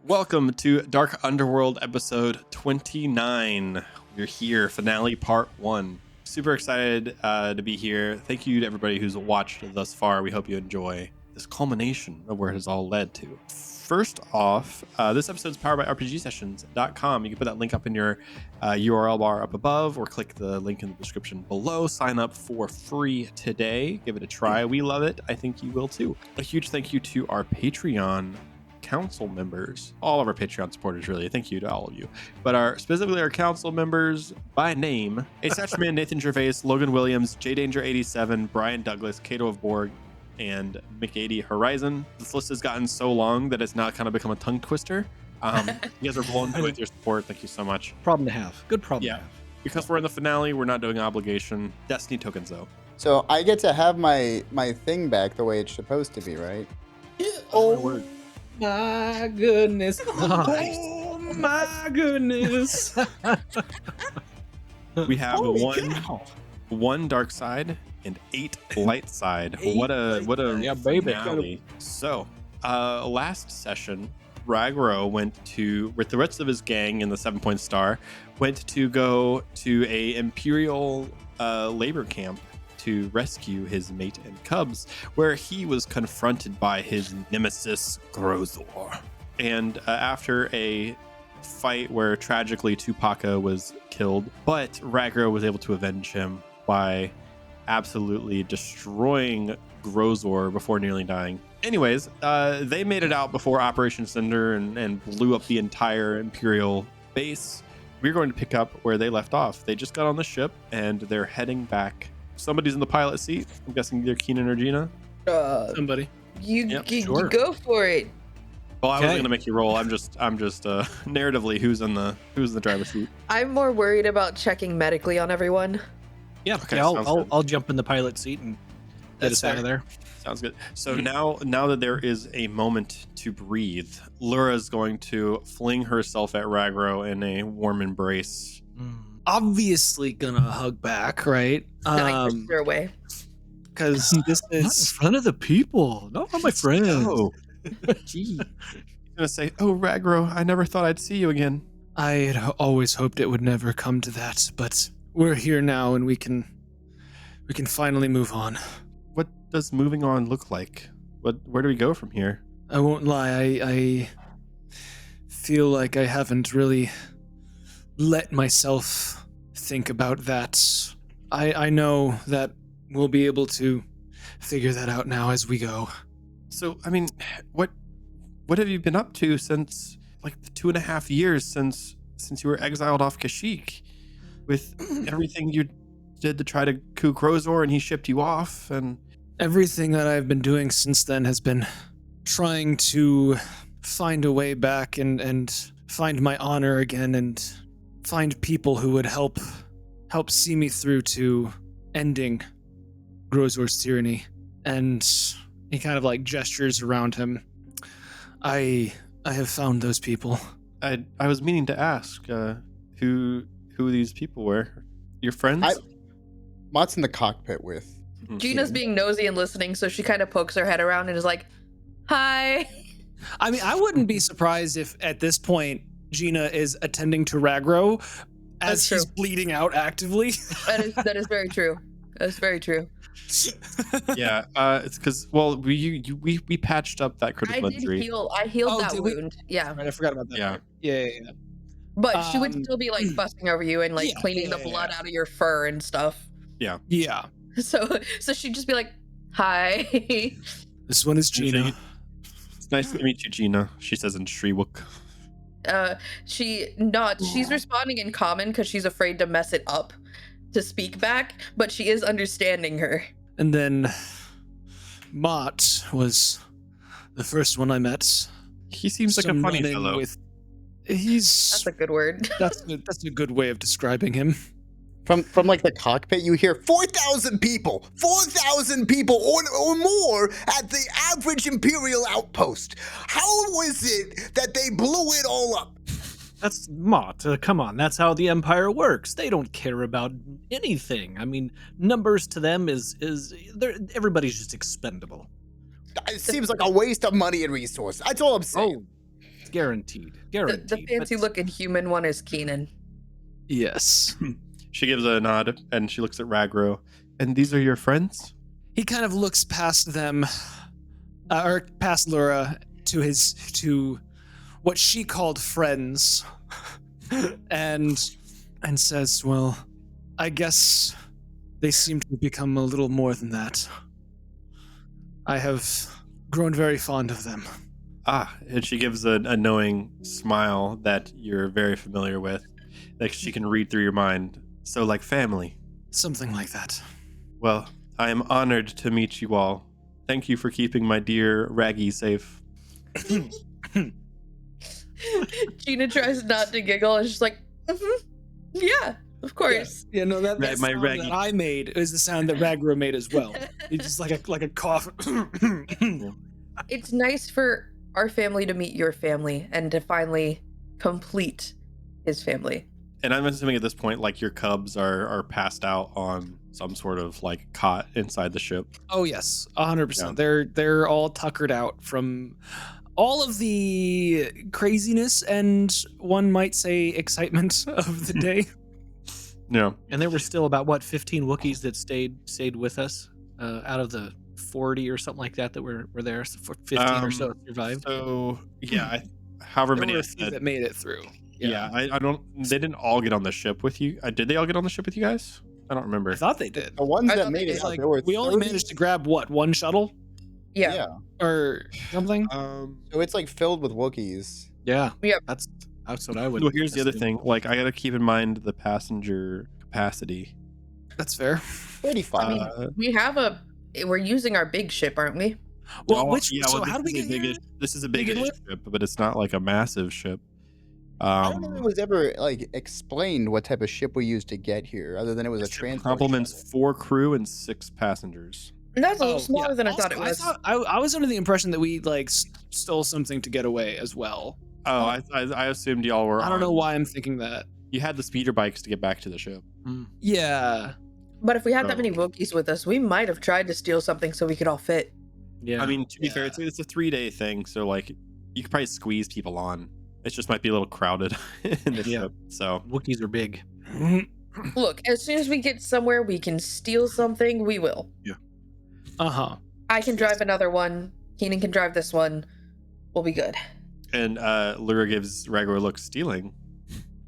Welcome to Dark Underworld episode 29. We're here, finale part 1. Super excited to be here. Thank you to everybody who's watched thus far. We hope you enjoy this culmination of where it has all led to. First off, this episode is powered by RPGsessions.com. You can put that link up in your URL bar up above or click the link in the description below. Sign up for free today. Give it a try. We love it. I think you will too. A huge thank you to our Patreon council members, all of our Patreon supporters, really. Thank you to all of you, but specifically our council members by name: Satchman, Nathan Gervais, Logan Williams, JDanger87, Bryan Douglas, Cato of Borg, and Mc80 Horisen. This list has gotten so long that it's now kind of become a tongue twister. You guys are blown through with your support. Thank you so much. Problem to have. Good problem to have. Because we're in the finale, we're not doing obligation. Destiny tokens, though. So I get to have my thing back the way it's supposed to be, right? Oh my goodness. Oh my goodness. We have one dark side and 8 light side. What a baby. finale. So last session, Ragro went to, with the rest of his gang in the 7-point star, went to go to a Imperial labor camp to rescue his mate and cubs, where he was confronted by his nemesis Grozor. And after a fight where tragically Tupaka was killed, but Ragro was able to avenge him by absolutely destroying Grozor before nearly dying. Anyways, they made it out before Operation Cinder and blew up the entire Imperial base. We're going to pick up where they left off. They just got on the ship and they're heading back. Somebody's in the pilot seat. I'm guessing either Keenan or Gina. Somebody. You Sure. go for it. Well, I wasn't gonna make you roll. I'm just narratively who's in the driver's seat. I'm more worried about checking medically on everyone. Yeah, Okay, yeah, sounds good. I'll jump in the pilot seat and get us out of there. Sounds good. So now that there is a moment to breathe, Lura's going to fling herself at Ragro in a warm embrace. Obviously gonna hug back, right? I pushed her away. Because this Not in is front of the people. Not my friends. Oh, gee. He's gonna say, "Oh, Ragro, I never thought I'd see you again." I had always hoped it would never come to that, but we're here now and we can finally move on. What does moving on look like? Where do we go from here? I won't lie, I feel like I haven't really let myself think about that. I know that we'll be able to figure that out now as we go. So, I mean, what have you been up to since like the 2.5 years since you were exiled off Kashyyyk, with everything you did to try to coup Grozor and he shipped you off? And Everything that I've been doing since then has been trying to find a way back and find my honor again and find people who would help see me through to ending Grozor's tyranny. And he kind of like gestures around him. I have found those people. I was meaning to ask who these people were. Your friends? Mott's in the cockpit with. Gina's being nosy and listening, so she kind of pokes her head around and is like, "Hi." I mean, I wouldn't be surprised if at this point Gina is attending to Ragro as That's he's bleeding out actively. That is very true. That's very true. Yeah, it's because we patched up that critical injury. I healed Oh, that did we? wound. Yeah, Right, I forgot about that. Yeah. part. Yeah. but she would Um, still be like fussing over you and like yeah, cleaning the blood out of your fur and stuff. Yeah. So she'd just be like, "Hi." This one is Gina. It's nice to meet you, Gina, she says in Shriwook. She's responding in common because she's afraid to mess it up to speak back, but she is understanding her. And then Mott was the first one I met. He seems like a Some funny running fellow. That's a good word. That's a good way of describing him. From like the cockpit, you hear 4,000 people or more at the average Imperial outpost. How was it that they blew it all up? That's Mott. Come on, that's how the Empire works. They don't care about anything. I mean, numbers to them is everybody's just expendable. It seems like a waste of money and resources. That's all I'm saying. Guaranteed. The Guaranteed. fancy but- looking human one is Keenan. Yes. She gives a nod and she looks at Ragro. And these are your friends? He kind of looks past them, or past Laura to what she called friends, and says, "Well, I guess they seem to have become a little more than that. I have grown very fond of them." Ah, and she gives a knowing smile that you're very familiar with. Like she can read through your mind. So like family. Something like that. Well, I am honored to meet you all. Thank you for keeping my dear Raggy safe. Gina tries not to giggle and she's like, yeah, of course. Yeah, no, that My sound Raggy. that I made is the sound that Ragro made as well. It's just like a cough. It's nice for our family to meet your family and to finally complete his family. And I'm assuming at this point, like your cubs are passed out on some sort of like cot inside the ship. Oh yes, 100%. Yeah. They're all tuckered out from all of the craziness and one might say excitement of the day. Yeah. And there were still about 15 Wookiees that stayed with us out of the 40 or something like that were there. So 15 or so survived. So yeah, however There many were I a few said. that made it through. Yeah, I don't. They didn't all get on the ship with you. Did they all get on the ship with you guys? I don't remember. I thought they did. The ones I that thought made they it did. out, Like, there were we only 30 managed to grab one shuttle Yeah. or something. So it's like filled with Wookiees. Yeah. Yep. That's what I would. Well, here's the other assume. thing. Like, I gotta keep in mind the passenger capacity. That's fair. 35. I mean, we're using our big ship, aren't we? Well, well, how do we this get is a here? big-ish- This is a Begin big with? ship, but it's not like a massive ship. I don't know if it was ever like explained what type of ship we used to get here, other than it was a transport. complements shuttle. 4 crew and 6 passengers. And that's a little Oh, smaller yeah. than I Also, thought it was. I was under the impression that we like stole something to get away as well. Oh, I assumed y'all were. I don't know on- why I'm thinking that. You had the speeder bikes to get back to the ship. Yeah. But if we had that Oh. many Wookiees with us, we might have tried to steal something so we could all fit. Yeah. I mean, to be Yeah. fair, it's a 3-day thing, so like you could probably squeeze people on. It just might be a little crowded in the Yeah. ship. So Wookiees are big. Look, as soon as we get somewhere we can steal something, we will. Uh-huh. I can drive another one. Keenan can drive this one. We'll be good. and Lyra gives Ragor a look. Stealing.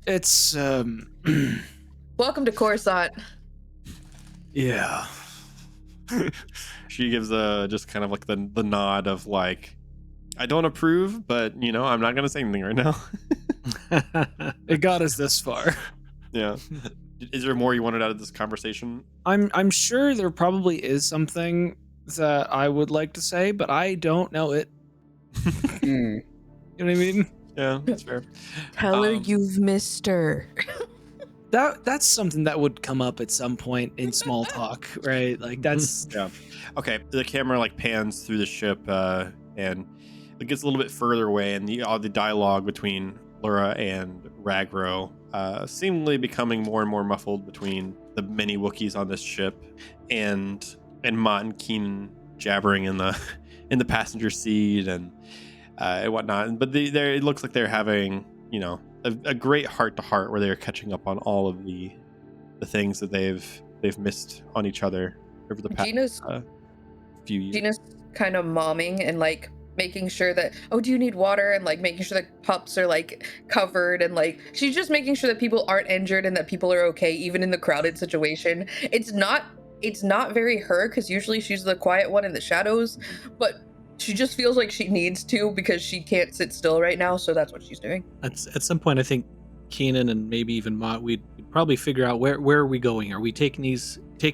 It's Welcome to Coruscant. yeah. She gives a just kind of like the nod of like, I don't approve, but I'm not gonna say anything right now. It got us this far. Yeah. Is there more you wanted out of this conversation? I'm sure there probably is something that I would like to say, but I don't know it. Hmm. You know what I mean? Yeah, that's fair. Tell her Um, you've missed her. That's something that would come up at some point in small talk, right? Like that's Yeah. Okay. The camera like pans through the ship, and it gets a little bit further away, and the dialogue between Lyra and Ragro, seemingly becoming more and more muffled between the many Wookiees on this ship, and Mott and Keenan jabbering in the passenger seat and whatnot. But it looks like they're having a great heart to heart where they're catching up on all of the things that they've missed on each other over the past Gina's few years. Gina's kind of momming and like making sure that, oh, do you need water? And like making sure that pups are like covered, and like she's just making sure that people aren't injured and that people are okay even in the crowded situation. It's not very her, because usually she's the quiet one in the shadows, but she just feels like she needs to because she can't sit still right now, so that's what she's doing. At some point, I think Keenan and maybe even Mott, we'd probably figure out where are we going. Are we taking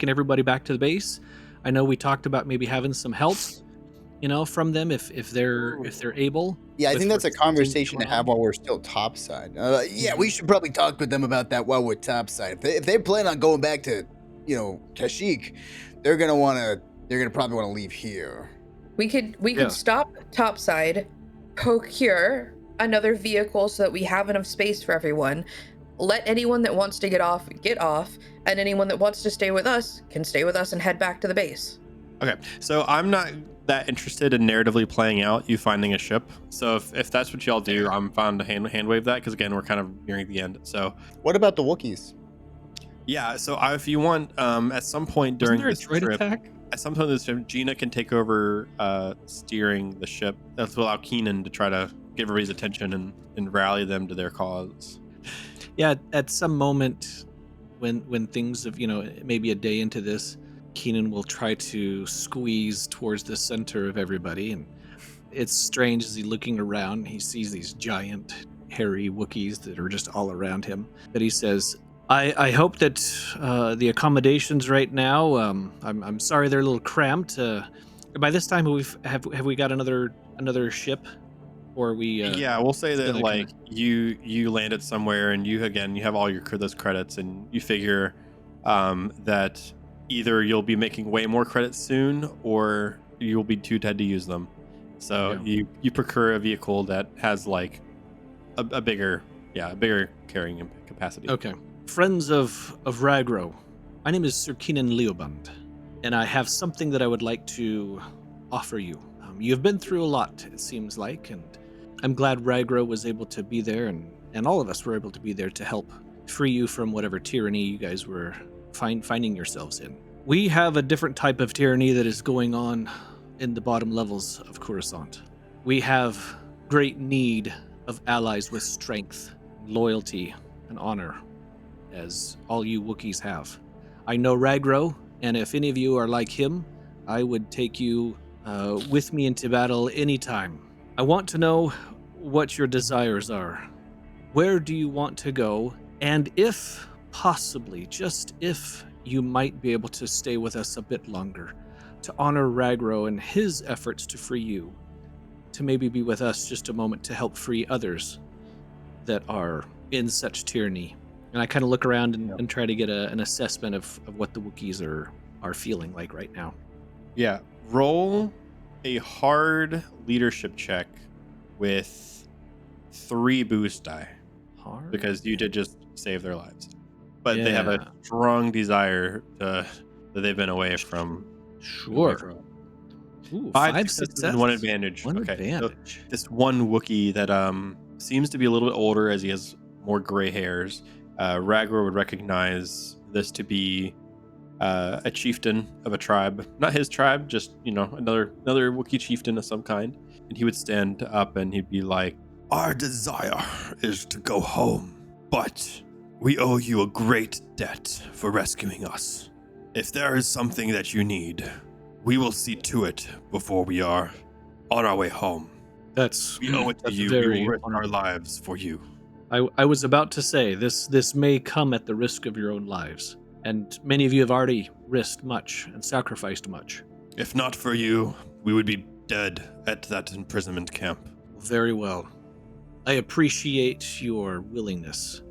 everybody back to the base? I know we talked about maybe having some help, from them if they're able. Yeah, I with think that's a what's conversation to going on. have while we're still topside. Yeah, we should probably talk with them about that while we're topside. If they plan on going back to, Kashyyyk, they're gonna probably want to leave here. We could Yeah. stop topside, procure another vehicle so that we have enough space for everyone. Let anyone that wants to get off, and anyone that wants to stay with us can stay with us and head back to the base. Okay, so I'm not that interested in narratively playing out you finding a ship. So if that's what y'all do, I'm fine to hand wave that, because again, we're kind of nearing the end. So What about the Wookiees? yeah, so if you want, at some point during Wasn't this there a droid trip, attack? at some point in this trip, Gina can take over steering the ship. That's allow Keenan to try to get everybody's attention and rally them to their cause. Yeah, at some moment when things have, maybe a day into this, Keenan will try to squeeze towards the center of everybody, and it's strange as he's looking around. He sees these giant, hairy Wookiees that are just all around him. But he says, "I hope that the accommodations right now. I'm sorry they're a little cramped. By this time, have we got another ship, or we? Yeah, we'll say that gonna like you landed somewhere, and you have all those credits, and you figure that either you'll be making way more credits soon, or you'll be too dead to use them. So you procure a vehicle that has like a bigger carrying capacity. Okay. Friends of Ragro, my name is Sir Keenan Leobund, and I have something that I would like to offer you. You've been through a lot, it seems like, and I'm glad Ragro was able to be there, and all of us were able to be there to help free you from whatever tyranny you guys were finding yourselves in. We have a different type of tyranny that is going on in the bottom levels of Coruscant. We have great need of allies with strength, loyalty, and honor, as all you Wookiees have. I know Ragro, and if any of you are like him, I would take you with me into battle anytime. I want to know what your desires are. Where do you want to go? And if possibly, just if, you might be able to stay with us a bit longer, to honor Ragro and his efforts to free you, to maybe be with us just a moment to help free others that are in such tyranny. And I kind of look around and try to get an assessment of what the Wookiees are feeling like right now. Yeah, roll a hard leadership check with 3 boost die, Hard? because you did just save their lives. But they have a strong desire that they've been away from. Sure. Ooh, 5 successes successes and 1 advantage. One Okay, advantage. so this one Wookiee that seems to be a little bit older, as he has more gray hairs. Ragor would recognize this to be a chieftain of a tribe, not his tribe, just another Wookiee chieftain of some kind. And he would stand up and he'd be like, "Our desire is to go home, but we owe you a great debt for rescuing us. If there is something that you need, we will see to it before we are on our way home. We owe it to you. We will risk our lives for you." I was about to say, this may come at the risk of your own lives, and many of you have already risked much and sacrificed much. If not for you, we would be dead at that imprisonment camp. Very well. I appreciate your willingness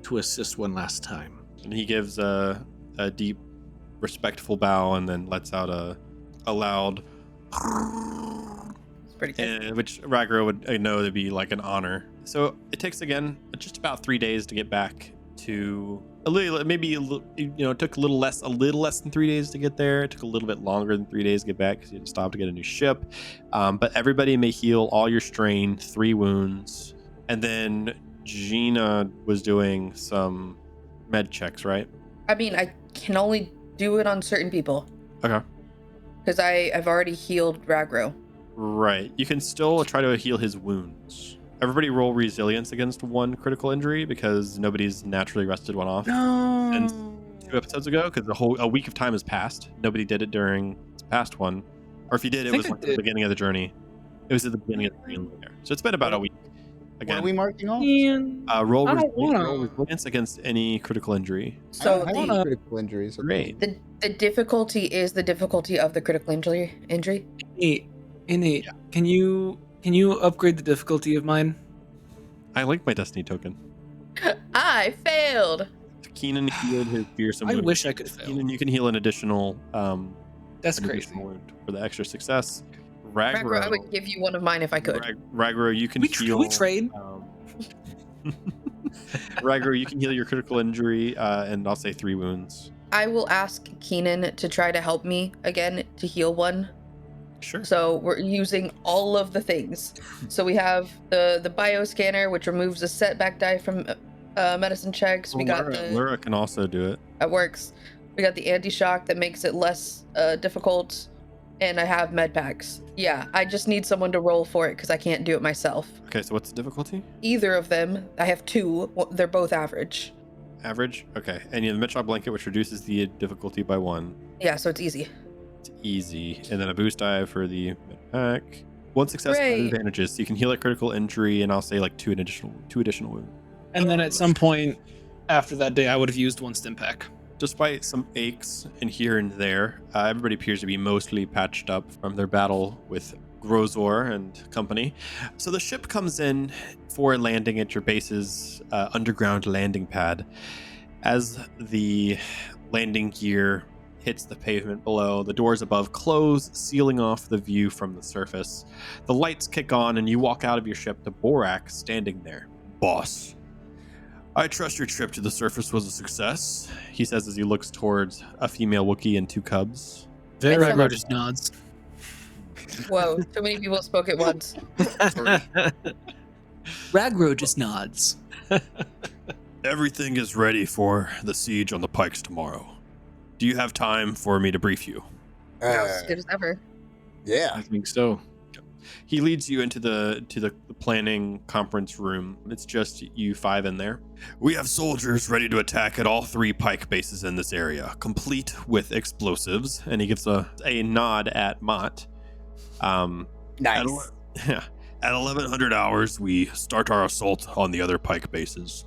to assist one last time. And he gives a deep, respectful bow and then lets out a loud, It's pretty good. which Ragro would know to be like an honor. So it takes again just about 3 days to get back to it took a little less than 3 days to get there. It took a little bit longer than 3 days to get back because you had to stop to get a new ship. But everybody may heal all your strain, 3 wounds, and then Gina was doing some med checks, right? I mean, I can only do it on certain people. Okay. Because I've already healed Ragro. Right. You can still try to heal his wounds. Everybody roll resilience against 1 critical injury because nobody's naturally rested one off. No. Since 2 episodes ago, because a week of time has passed. Nobody did it during this past one. Or if you did, it was like at the beginning of the journey. It was at the beginning of the journey. So it's been about a week. What Again, are we marking off? roll I don't wanna- resilience against any critical injury. So I don't the, have critical injuries. Great. the difficulty is the difficulty of the critical injury. Nate, can you upgrade the difficulty of mine? I like my destiny token. I failed. Keenan healed his fearsome I wound. wish I could fail. Keenan, you can heal an additional That's an crazy. additional wound for the extra success. Ragro, I would give you one of mine if I could. Ragro, you can We heal. trade. Ragro, you can heal your critical injury, and I'll say 3 wounds. I will ask Keenan to try to help me again to heal one. Sure. So we're using all of the things. So we have the bioscanner, which removes a setback die from medicine checks. We got Lyra can also do it. that works. We got the anti-shock that makes it less difficult. And I have med packs. Yeah, I just need someone to roll for it because I can't do it myself. Okay, so what's the difficulty? Either of them. I have 2. They're both average. Average? Okay. And you have the Mitchell blanket, which reduces the difficulty by 1. Yeah, so it's easy. It's easy. And then a boost die for the med pack. 1 success, 5 Great. advantages. So you can heal at critical injury, and I'll say like 2 additional wounds. And then at some point after that day, I would have used 1 stim pack. Despite some aches and here and there, everybody appears to be mostly patched up from their battle with Grozor and company. So the ship comes in for landing at your base's underground landing pad. As the landing gear hits the pavement below, the doors above close, sealing off the view from the surface. The lights kick on and you walk out of your ship to Borak standing there. Boss, I trust your trip to the surface was a success, he says as he looks towards a female Wookiee and 2 cubs. Very Excellent. Ragro just nods. Whoa, too many people spoke at once. Ragro just nods. Everything is ready for the siege on the Pikes tomorrow. Do you have time for me to brief you? As good as ever. Yeah. I think so. He leads you into the planning conference room. It's just you 5 in there. We have soldiers ready to attack at all 3 Pyke bases in this area, complete with explosives. And he gives a nod at Mott. Nice. At 1100 hours, we start our assault on the other Pyke bases.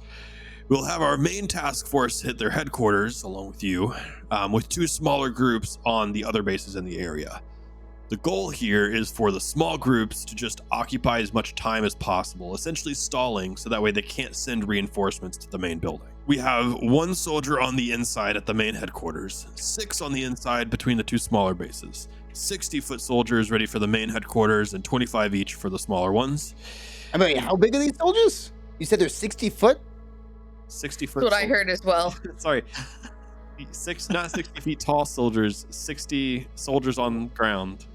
We'll have our main task force hit their headquarters along with you, with 2 smaller groups on the other bases in the area. The goal here is for the small groups to just occupy as much time as possible, essentially stalling so that way they can't send reinforcements to the main building. We have 1 soldier on the inside at the main headquarters, 6 on the inside between the 2 smaller bases, 60-foot soldiers ready for the main headquarters, and 25 each for the smaller ones. I mean, how big are these soldiers? You said they're 60 foot? 60-foot. That's what I heard as well. Sorry. Not 60 feet tall soldiers, 60 soldiers on ground.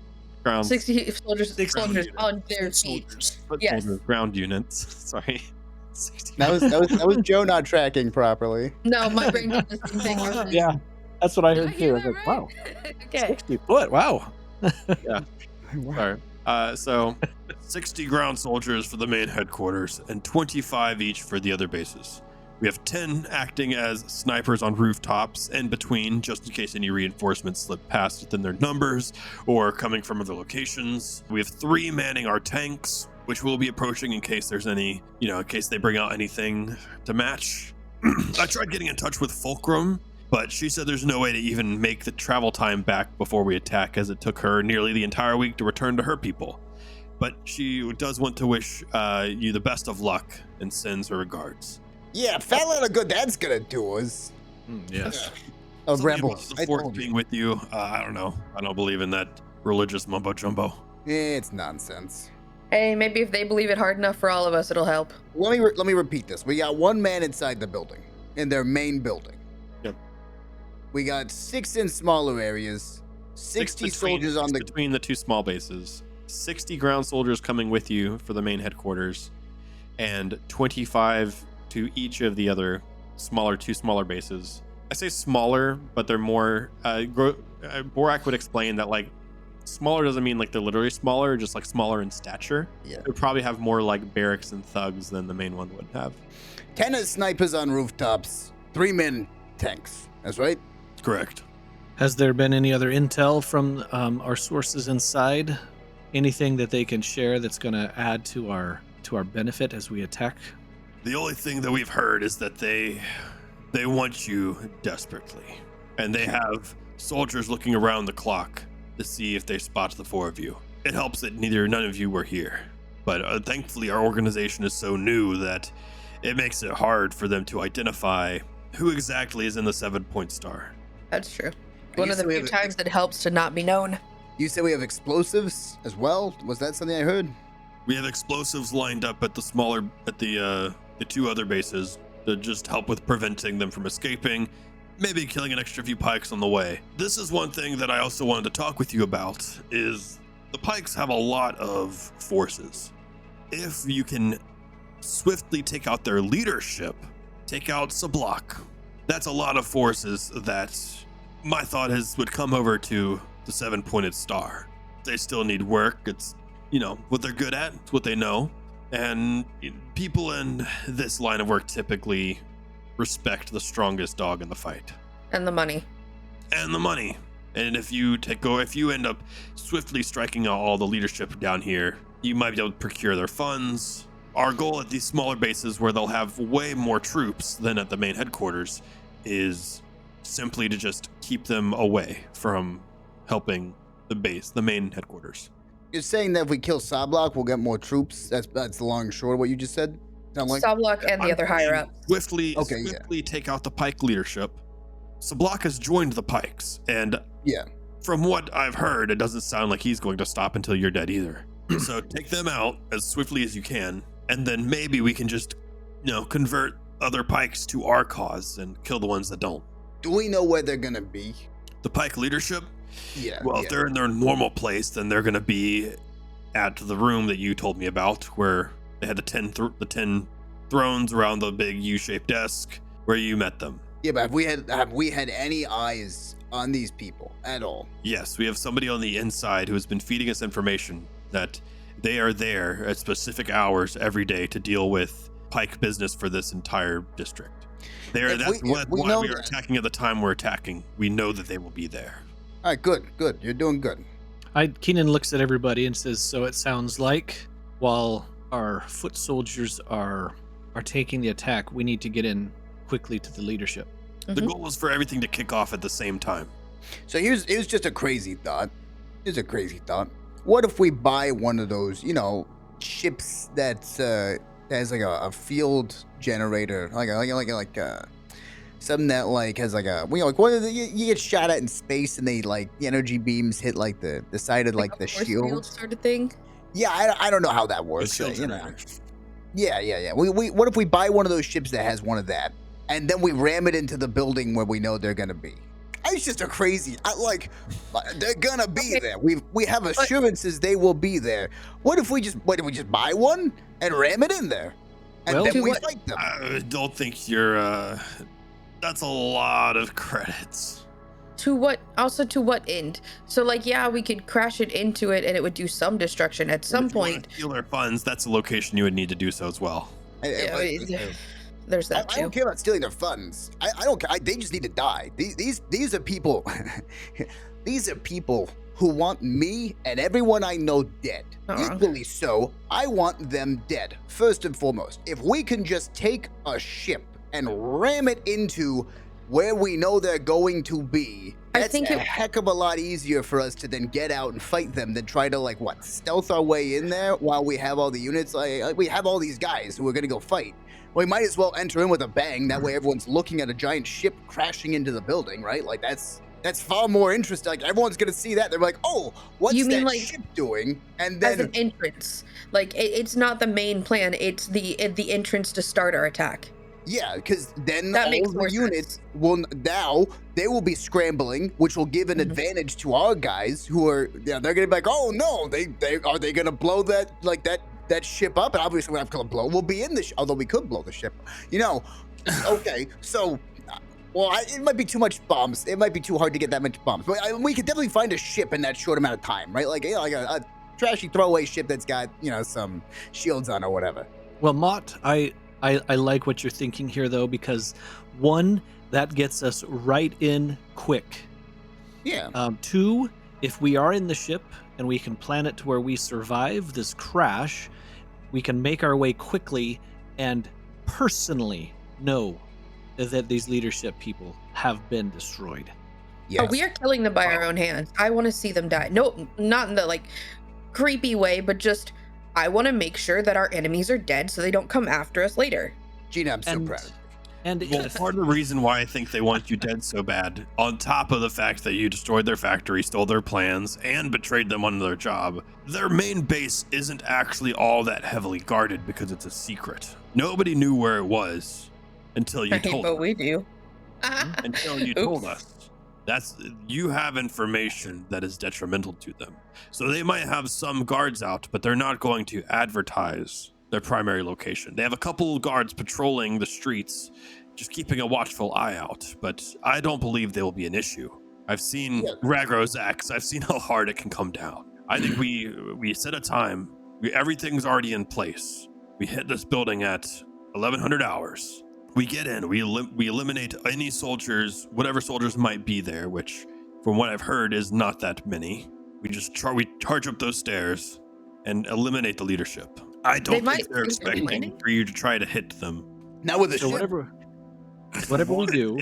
60 soldiers, 60 soldiers units. on their feet. Foot Yes. soldiers, ground units. Sorry. 60. That was Joe not tracking properly. No, my brain did the same thing. Yeah, that's what I Did I heard hear too. I that was like, right? wow, Okay. 60 foot. Wow. Sorry. So 60 ground soldiers for the main headquarters and 25 each for the other bases. We have 10 acting as snipers on rooftops and between, just in case any reinforcements slip past within their numbers or coming from other locations. We have 3 manning our tanks, which we'll be approaching in case there's any, in case they bring out anything to match. I tried getting in touch with Fulcrum, but she said there's no way to even make the travel time back before we attack, as it took her nearly the entire week to return to her people. But she does want to wish you the best of luck and sends her regards. Yeah, fat lot of good that's gonna do us. Yes. Oh, Something rebels. about I the Fourth told you. being with you. I don't know. I don't believe in that religious mumbo jumbo. It's nonsense. Hey, maybe if they believe it hard enough for all of us, it'll help. Let me repeat this. We got 1 man inside the building, in their main building. Yep. We got 6 in smaller areas, 60 soldiers on the. between the 2 small bases, 60 ground soldiers coming with you for the main headquarters, and 25 to each of the other 2 smaller bases. I say smaller, but they're more. Borak would explain that like smaller doesn't mean like they're literally smaller, just like smaller in stature. Yeah. They probably have more like barracks and thugs than the main one would have. 10 as snipers on rooftops, 3 men tanks. That's right. Correct. Has there been any other intel from our sources inside? Anything that they can share that's going to add to our benefit as we attack? The only thing that we've heard is that they want you desperately, and they have soldiers looking around the clock to see if they spot the 4 of you. It helps that none of you were here, but thankfully our organization is so new that it makes it hard for them to identify who exactly is in the 7-point star. That's true. I One guess of the we few have- times it helps to not be known. You said we have explosives as well? Was that something I heard? We have explosives lined up at the 2 other bases to just help with preventing them from escaping, maybe killing an extra few Pikes on the way. This is one thing that I also wanted to talk with you about, is the Pikes have a lot of forces. If you can swiftly take out their leadership, take out Sablock, that's a lot of forces that my thought is would come over to the 7-pointed star. They still need work. It's, what they're good at, it's what they know. And people in this line of work typically respect the strongest dog in the fight. And the money. And if you end up swiftly striking out all the leadership down here, you might be able to procure their funds. Our goal at these smaller bases where they'll have way more troops than at the main headquarters is simply to just keep them away from helping the main headquarters. You're saying that if we kill Sablock, we'll get more troops? That's the long and short of what you just said? Sound like? Sablock and the other higher up. Swiftly take out the Pyke leadership. Sablock has joined the Pikes, and from what I've heard, it doesn't sound like he's going to stop until you're dead either. So take them out as swiftly as you can, and then maybe we can just, convert other Pikes to our cause and kill the ones that don't. Do we know where they're gonna be? The Pyke leadership? If they're in their normal place, then they're going to be at the room that you told me about, where they had the 10 thrones around the big U-shaped desk where you met them. Yeah, but have we had any eyes on these people at all? Yes, we have somebody on the inside who has been feeding us information that they are there at specific hours every day to deal with Pyke business for this entire district. That's why we are attacking at the time we're attacking. We know that they will be there. All right, good. You're doing good. Keenan looks at everybody and says, so it sounds like while our foot soldiers are taking the attack, we need to get in quickly to the leadership. Mm-hmm. The goal was for everything to kick off at the same time. So here's just a crazy thought. What if we buy one of those, ships that has like a field generator, like something that has like a, what you get shot at in space and they the energy beams hit the side of the shield sort of thing. Yeah, I don't know how that works. Yeah. What if we buy one of those ships that has one of that, and then we ram it into the building where we know they're gonna be? It's just a crazy. They're gonna be there. We have assurances they will be there. What if we just buy one and ram it in there, and then we fight them? I don't think you're. That's a lot of credits. To what end? So we could crash it into it and it would do some destruction at some point. Steal their funds, that's a location you would need to do so as well. There's that too. I don't care about stealing their funds. I don't care. They just need to die. These are people. These are people who want me and everyone I know dead. Equally so, I want them dead. First and foremost, if we can just take a ship and ram it into where we know they're going to be, that's a heck of a lot easier for us to then get out and fight them than try to stealth our way in there while we have all the units. We have all these guys who are gonna go fight. We might as well enter in with a bang. That way everyone's looking at a giant ship crashing into the building, right? That's far more interesting. Everyone's gonna see that. They're like, oh, what's that ship doing? And then as an entrance, it's not the main plan. It's the entrance to start our attack. Yeah, because then that all the units they will be scrambling, which will give an advantage to our guys who are they're gonna be like, oh no, they gonna blow that that ship up, and obviously we're not gonna blow. We'll be in the although we could blow the ship, Okay, so. It might be too much bombs. It might be too hard to get that much bombs. But we could definitely find a ship in that short amount of time, right? Like a trashy throwaway ship that's got, some shields on or whatever. Well, Mott, I like what you're thinking here, though, because one, that gets us right in quick. Yeah. Two, if we are in the ship and we can plan it to where we survive this crash, we can make our way quickly and personally know that these leadership people have been destroyed. Yes. Oh, we are killing them by our own hands. I want to see them die. No, not in the creepy way, but just I want to make sure that our enemies are dead so they don't come after us later. Gina, I'm so proud. And part of the reason why I think they want you dead so bad, on top of the fact that you destroyed their factory, stole their plans, and betrayed them on their job, their main base isn't actually all that heavily guarded because it's a secret. Nobody knew where it was until you told us. But we do. Until you told us. You have information that is detrimental to them. So they might have some guards out, but they're not going to advertise their primary location. They have a couple guards patrolling the streets, just keeping a watchful eye out, but I don't believe they will be an issue. I've seen Ragro's axe. I've seen how hard it can come down. I think we set a time. Everything's already in place. We hit this building at 1100 hours. We get in. We eliminate any soldiers, whatever soldiers might be there, which, from what I've heard, is not that many. We just we charge up those stairs and eliminate the leadership. I don't think they're expecting for you to try to hit them. Now with the So whatever we do,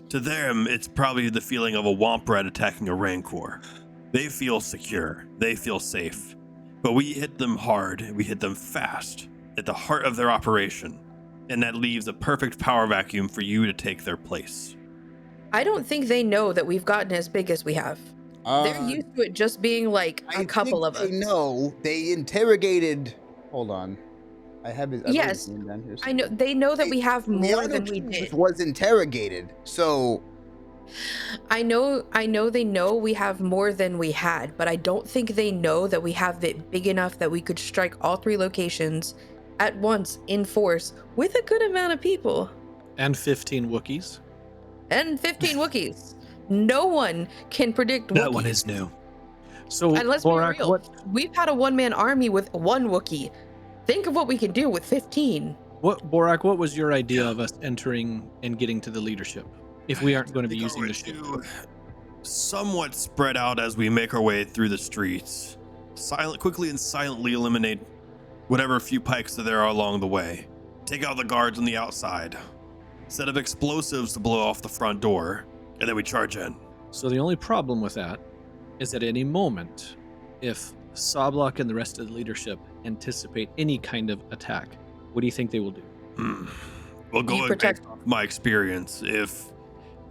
to them, it's probably the feeling of a womp rat attacking a rancor. They feel secure. They feel safe. But we hit them hard. We hit them fast at the heart of their operation. And that leaves a perfect power vacuum for you to take their place. I don't think they know that we've gotten as big as we have. They're used to it just being like a couple of us. No, they interrogated. Hold on. I have his name down here. I know they know that we have more than we did. Was interrogated, so I know they know we have more than we had, but I don't think they know that we have it big enough that we could strike all 3 locations at once in force with a good amount of people. And 15 Wookiees. And 15 Wookiees. No one can predict Wookiees. That one is new. So, and let's Borak, be real. We've had a one-man army with 1 Wookiee. Think of what we can do with 15. Borak, what was your idea of us entering and getting to the leadership if we aren't going to be using the ship? Somewhat spread out as we make our way through the streets. Quickly and silently eliminate whatever few pikes there are along the way. Take out the guards on the outside. Set up explosives to blow off the front door, and then we charge in. So the only problem with that is at any moment, if Sawblock and the rest of the leadership anticipate any kind of attack, what do you think they will do? Well, going based off my experience, if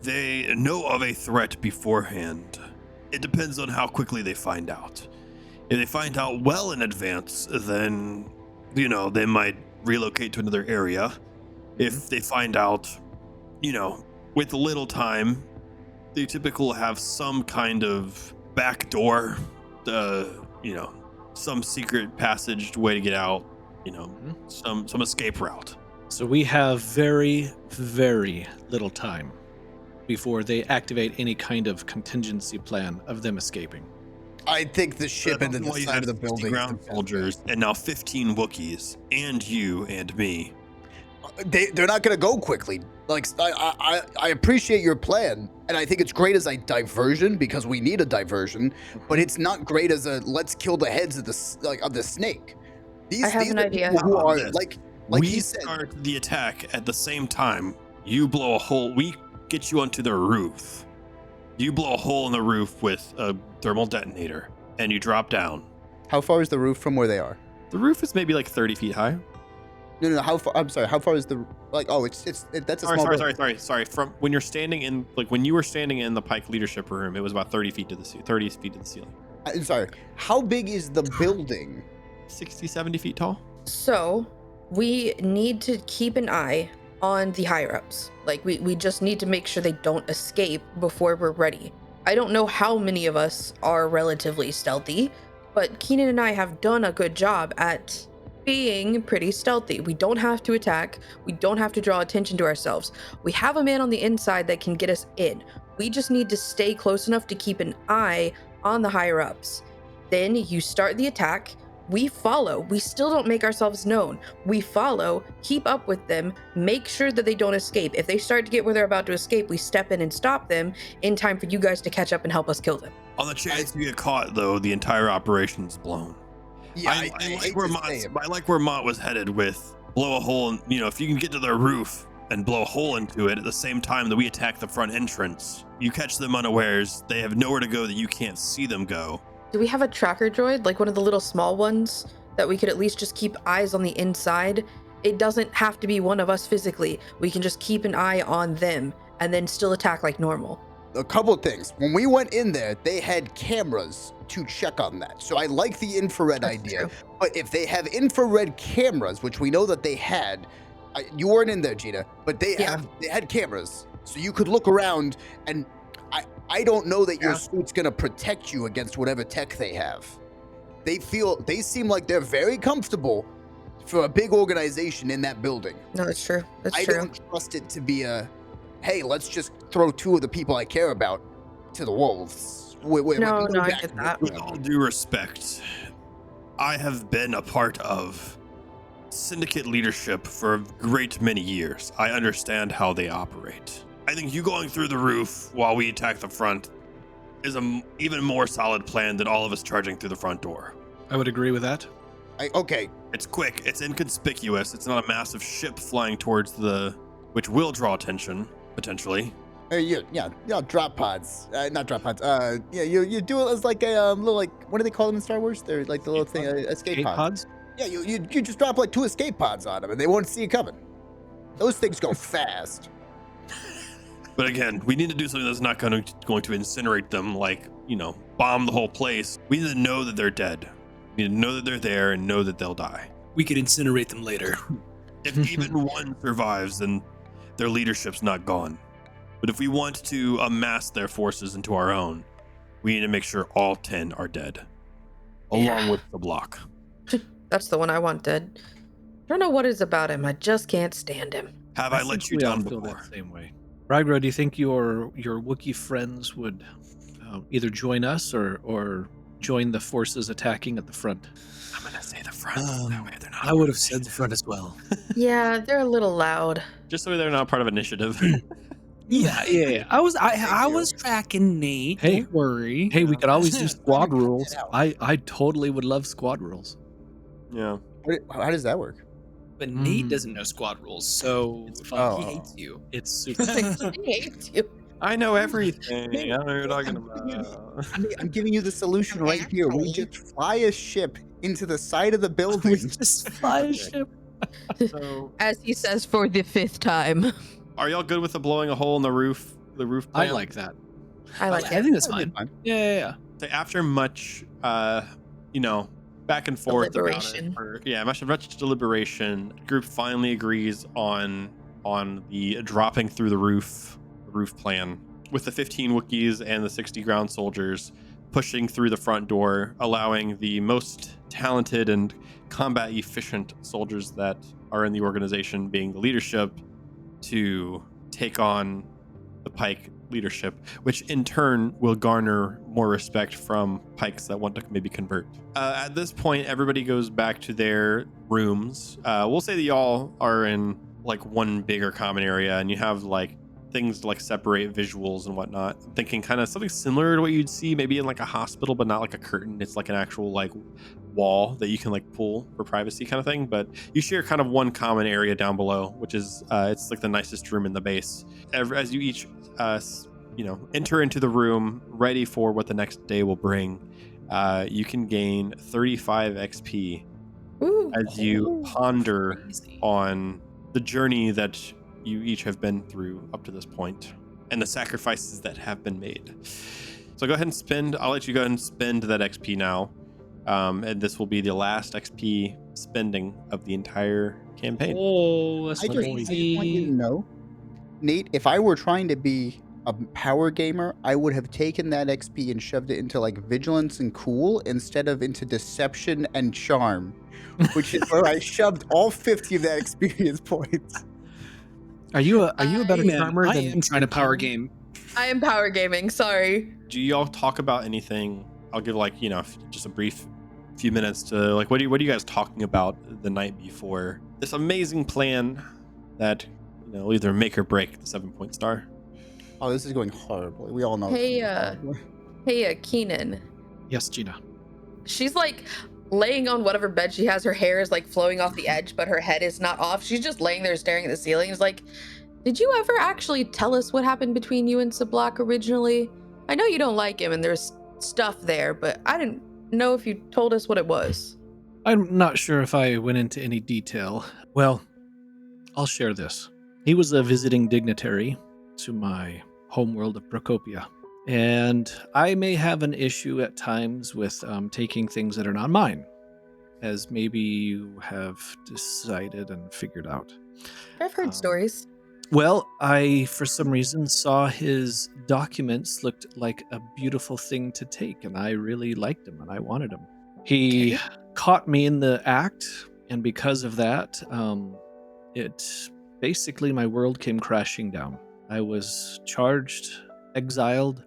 they know of a threat beforehand, it depends on how quickly they find out. If they find out well in advance, then, they might relocate to another area. If they find out, with little time, they typically have some kind of back door, some secret passage way to get out, some escape route. So we have very, very little time before they activate any kind of contingency plan of them escaping. I think the ship and the side of the building. Ground soldiers and now 15 Wookiees and you and me. They're not going to go quickly. Like I appreciate your plan, and I think it's great as a diversion because we need a diversion. But it's not great as a let's kill the heads of the snake. I have an idea. Who are like we he said, start the attack at the same time. You blow a hole. We get you onto the roof. You blow a hole in the roof with a thermal detonator, and you drop down. How far is the roof from where they are? The roof is maybe like 30 feet high. No. How far? I'm sorry. How far is the that's a small building. Sorry. From when you're standing in, when you were standing in the Pyke leadership room, it was about 30 feet to the ceiling. I'm sorry. How big is the building? 60, 70 feet tall. So we need to keep an eye on the higher ups. Like we just need to make sure they don't escape before we're ready. I don't know how many of us are relatively stealthy, but Keenan and I have done a good job at being pretty stealthy. We don't have to attack. We don't have to draw attention to ourselves. We have a man on the inside that can get us in. We just need to stay close enough to keep an eye on the higher ups. Then you start the attack. We follow. We still don't make ourselves known. We follow, keep up with them, make sure that they don't escape. If they start to get where they're about to escape, we step in and stop them in time for you guys to catch up and help us kill them. On the chance you get caught, though, the entire operation's blown. Yeah, I like where Mott was headed with blow a hole, and if you can get to their roof and blow a hole into it at the same time that we attack the front entrance, you catch them unawares. They have nowhere to go that you can't see them go. Do we have a tracker droid, like one of the little small ones, that we could at least just keep eyes on the inside? It doesn't have to be one of us physically. We can just keep an eye on them and then still attack like normal. A couple of things. When we went in there, they had cameras to check on that. So I like the infrared idea. True. But if they have infrared cameras, which we know that they had, you weren't in there, Gina, but they had cameras. So you could look around, and I don't know that your Yeah. suit's gonna protect you against whatever tech they have. They seem like they're very comfortable for a big organization in that building. No, it's true. It's I true. don't trust it to be hey, let's just throw 2 of the people I care about to the wolves. No, I back get to that. With all due respect, I have been a part of syndicate leadership for a great many years. I understand how they operate. I think you going through the roof while we attack the front is an even more solid plan than all of us charging through the front door. I would agree with that. Okay, It's quick, it's inconspicuous, it's not a massive ship flying towards which will draw attention, potentially. drop pods. Not drop pods. You do it as like a little, like, what do they call them in Star Wars? They're like the little thing, escape pods. Yeah, you just drop like 2 escape pods on them, and they won't see it coming. Those things go fast. But again, we need to do something that's not going to incinerate them, like, bomb the whole place. We need to know that they're dead. We need to know that they're there and know that they'll die. We could incinerate them later. If even one survives, then their leadership's not gone. But if we want to amass their forces into our own, we need to make sure all 10 are dead, along with the block. That's the one I want dead. I don't know what it is about him. I just can't stand him. Have I let you we all down feel before? that same way. Rygro, do you think your Wookiee friends would either join us or join the forces attacking at the front? I'm going to say the front. That way they're not. I would have said the front as well. Yeah, they're a little loud. Just so they're not part of initiative. Yeah. I was tracking Nate. Hey. Don't worry. Hey, we could always do squad Figure rules. it out. I totally would love squad rules. Yeah. How does that work? But Nate Mm. doesn't know squad rules, so It's fun. he Oh. hates you. It's super. He hates you. I know everything. I know what you're talking about. I'm giving you the solution right here. We just fly a ship into the side of the building. Just fly a ship. So, As he says for the 5th time. are y'all good with the blowing a hole in the roof? The roof I plan? like that. I like I it. think that's fine. Yeah. So after much, back and forth Deliberation. about it, much deliberation, the group finally agrees on the dropping through the roof plan, with the 15 Wookiees and the 60 ground soldiers pushing through the front door, allowing the most talented and combat efficient soldiers that are in the organization, being the leadership, to take on the Pyke leadership, which in turn will garner more respect from Pykes that want to maybe convert. At this point, everybody goes back to their rooms. We'll say that y'all are in like one bigger common area, and you have like things to like separate visuals and whatnot. I'm thinking kind of something similar to what you'd see maybe in like a hospital, but not like a curtain. It's like an actual like wall that you can like pull for privacy kind of thing. But you share kind of one common area down below, which is it's like the nicest room in the base. As you each enter into the room ready for what the next day will bring, you can gain 35 XP Ooh. as you ponder on the journey that you each have been through up to this point and the sacrifices that have been made. So go ahead and spend. I'll let you go ahead and spend that XP now. And this will be the last XP spending of the entire campaign. Oh, that's I just want you to crazy. know, Nate, if I were trying to be a power gamer, I would have taken that XP and shoved it into like vigilance and cool instead of into deception and charm, which is where I shoved all 50 of that experience points. Are you a better Man, charmer I than am trying to power game. I am power gaming. Sorry. Do y'all talk about anything? I'll give like, just a brief few minutes to like, what are you guys talking about the night before this amazing plan that, will either make or break the 7-point star? Oh, this is going horribly. We all know. Hey, Keenan. Yes, Gina. She's like laying on whatever bed she has. Her hair is like flowing off the edge, but her head is not off. She's just laying there staring at the ceiling. It's like, did you ever actually tell us what happened between you and Sablock originally? I know you don't like him and there's stuff there, but I didn't know if you told us what it was. I'm not sure if I went into any detail. Well, I'll share this. He was a visiting dignitary to my homeworld of Procopia, and I may have an issue at times with taking things that are not mine, as maybe you have decided and figured out. I've heard stories. Well, I, for some reason, saw his documents looked like a beautiful thing to take, and I really liked him, and I wanted him. He caught me in the act, and because of that, basically my world came crashing down. I was charged, exiled.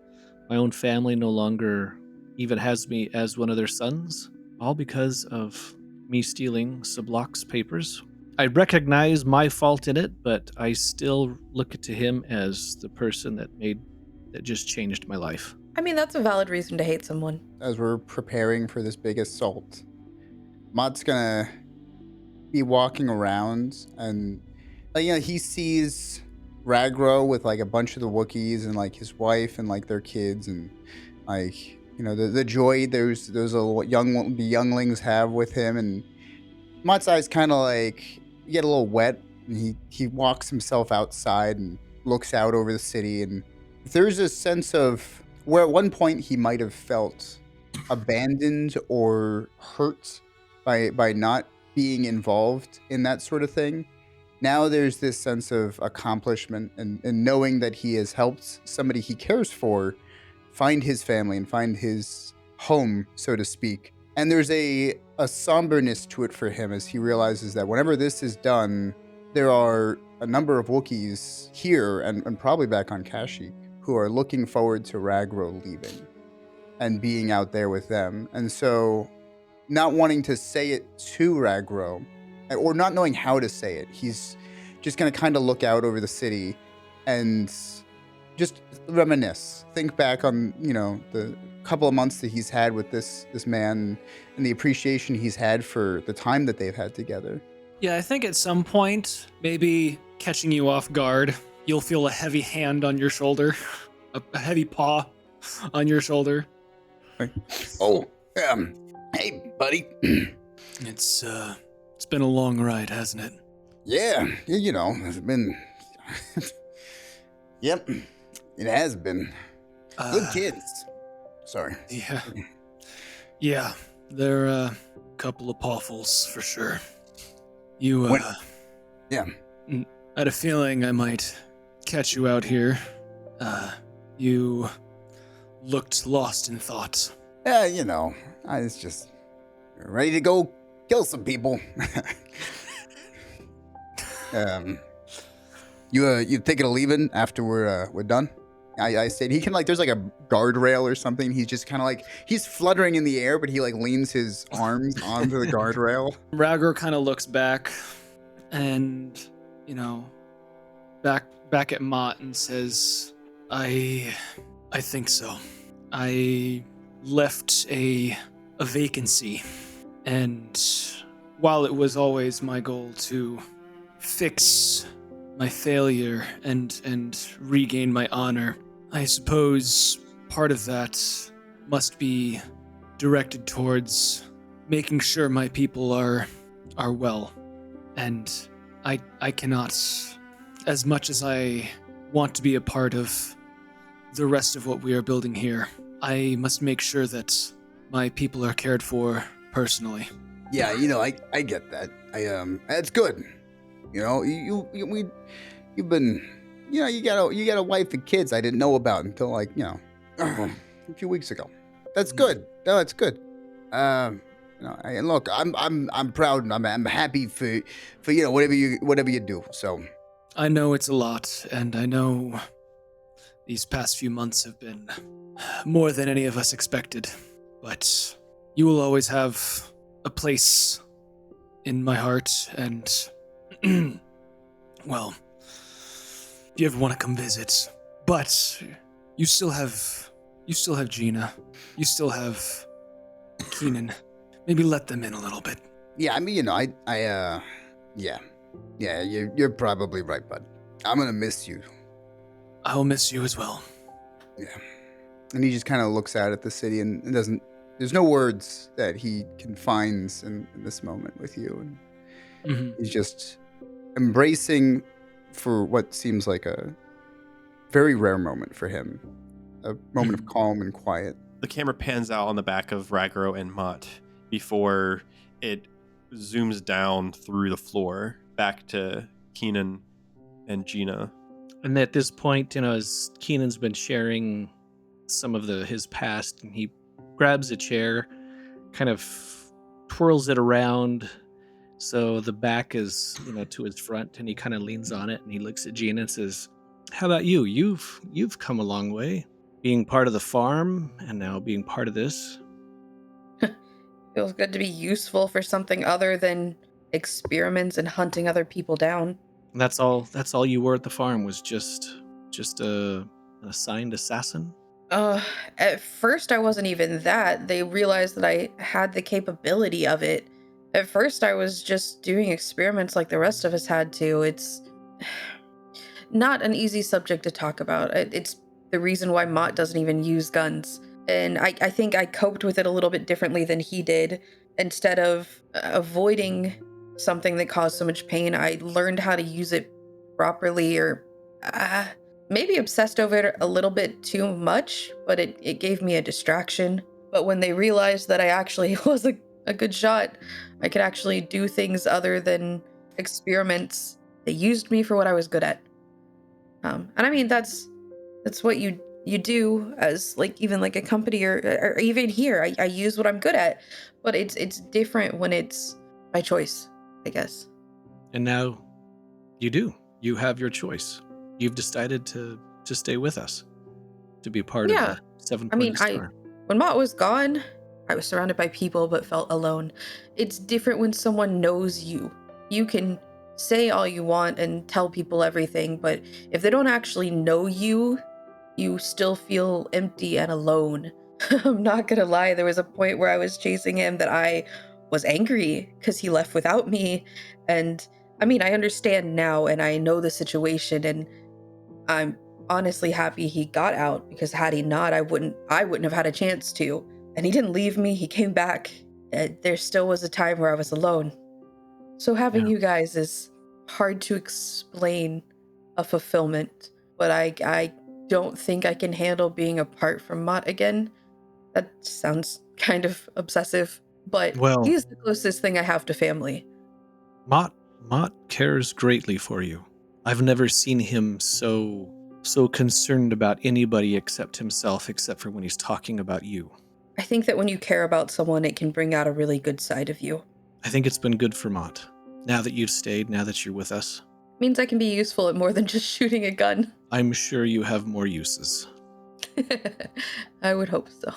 My own family no longer even has me as one of their sons, all because of me stealing Subloc's papers. I recognize my fault in it, but I still look to him as the person that just changed my life. I mean, that's a valid reason to hate someone. As we're preparing for this big assault, Mott's gonna be walking around and he sees Ragro with like a bunch of the Wookiees and like his wife and like their kids and like the joy those little younglings have with him, and Mott's eyes kind of like get a little wet, and he walks himself outside and looks out over the city, and there's a sense of where at one point he might have felt abandoned or hurt by not being involved in that sort of thing. Now there's this sense of accomplishment and knowing that he has helped somebody he cares for find his family and find his home, so to speak. And there's a somberness to it for him as he realizes that whenever this is done, there are a number of Wookiees here and probably back on Kashyyyk who are looking forward to Ragro leaving and being out there with them. And so not wanting to say it to Ragro, or not knowing how to say it, he's just going to kind of look out over the city and just reminisce, think back on, the couple of months that he's had with this man and the appreciation he's had for the time that they've had together. Yeah, I think at some point, maybe catching you off guard, you'll feel a heavy hand on your shoulder, a heavy paw on your shoulder. Oh, hey, buddy. It's been a long ride, hasn't it? Yeah, it's been... Yep, it has been. Good kids. Sorry. Yeah, they're a couple of pawfuls for sure. You, Yeah. I had a feeling I might catch you out here. You looked lost in thought. Yeah, I was just ready to go kill some people. You thinking of leaving after we're done? I said he can there's like a guardrail or something. He's just kind of he's fluttering in the air, but he leans his arms onto the guardrail. Ragor kind of looks back and, back at Mott and says, I think so. I left a vacancy, and while it was always my goal to fix my failure and regain my honor, I suppose part of that must be directed towards making sure my people are well. And I cannot, as much as I want to be a part of the rest of what we are building here, I must make sure that my people are cared for personally. Yeah, I get that. That's good. You've been, you got a wife and kids I didn't know about until a few weeks ago. That's good. No, that's good. And look, I'm proud and I'm happy for whatever you do. So I know it's a lot, and I know these past few months have been more than any of us expected, but you will always have a place in my heart, and well, if you ever want to come visit. But you still have Gina. You still have Keenan. Maybe let them in a little bit. Yeah, I mean, yeah, you're probably right, bud. I'm gonna miss you. I'll miss you as well. Yeah. And he just kind of looks out at the city and there's no words that he can find in this moment with you. And he's just embracing for what seems like a very rare moment for him. A moment of calm and quiet. The camera pans out on the back of Ragro and Mott before it zooms down through the floor back to Keenan and Gina. And at this point, as Keenan's been sharing some of his past, and he grabs a chair, kind of twirls it around so the back is, to his front, and he kind of leans on it and he looks at Gina and says, "How about you? You've come a long way, being part of the farm and now being part of this." Feels good to be useful for something other than experiments and hunting other people down. And that's all you were at the farm, was just an assigned assassin? At first I wasn't even that. They realized that I had the capability of it. At first I was just doing experiments like the rest of us had to. It's not an easy subject to talk about. It's the reason why Mott doesn't even use guns. And I think I coped with it a little bit differently than he did. Instead of avoiding something that caused so much pain, I learned how to use it properly, or maybe obsessed over it a little bit too much, but it gave me a distraction. But when they realized that I actually was a good shot, I could actually do things other than experiments, they used me for what I was good at. And I mean, that's what you do as even a company, or even here. I use what I'm good at, but it's different when it's my choice, I guess. And now you have your choice. You've decided to stay with us, to be part of the 7-pointed star. When Mott was gone, I was surrounded by people but felt alone. It's different when someone knows you. You can say all you want and tell people everything, but if they don't actually know you, you still feel empty and alone. I'm not gonna lie, there was a point where I was chasing him that I was angry because he left without me. And I mean, I understand now and I know the situation, and I'm honestly happy he got out, because had he not, I wouldn't have had a chance to. And he didn't leave me, he came back. There still was a time where I was alone. So having you guys is hard to explain a fulfillment, but I don't think I can handle being apart from Mott again. That sounds kind of obsessive, but he's the closest thing I have to family. Mott cares greatly for you. I've never seen him so concerned about anybody except himself, except for when he's talking about you. I think that when you care about someone, it can bring out a really good side of you. I think it's been good for Mott. Now that you've stayed, now that you're with us. Means I can be useful at more than just shooting a gun. I'm sure you have more uses. I would hope so.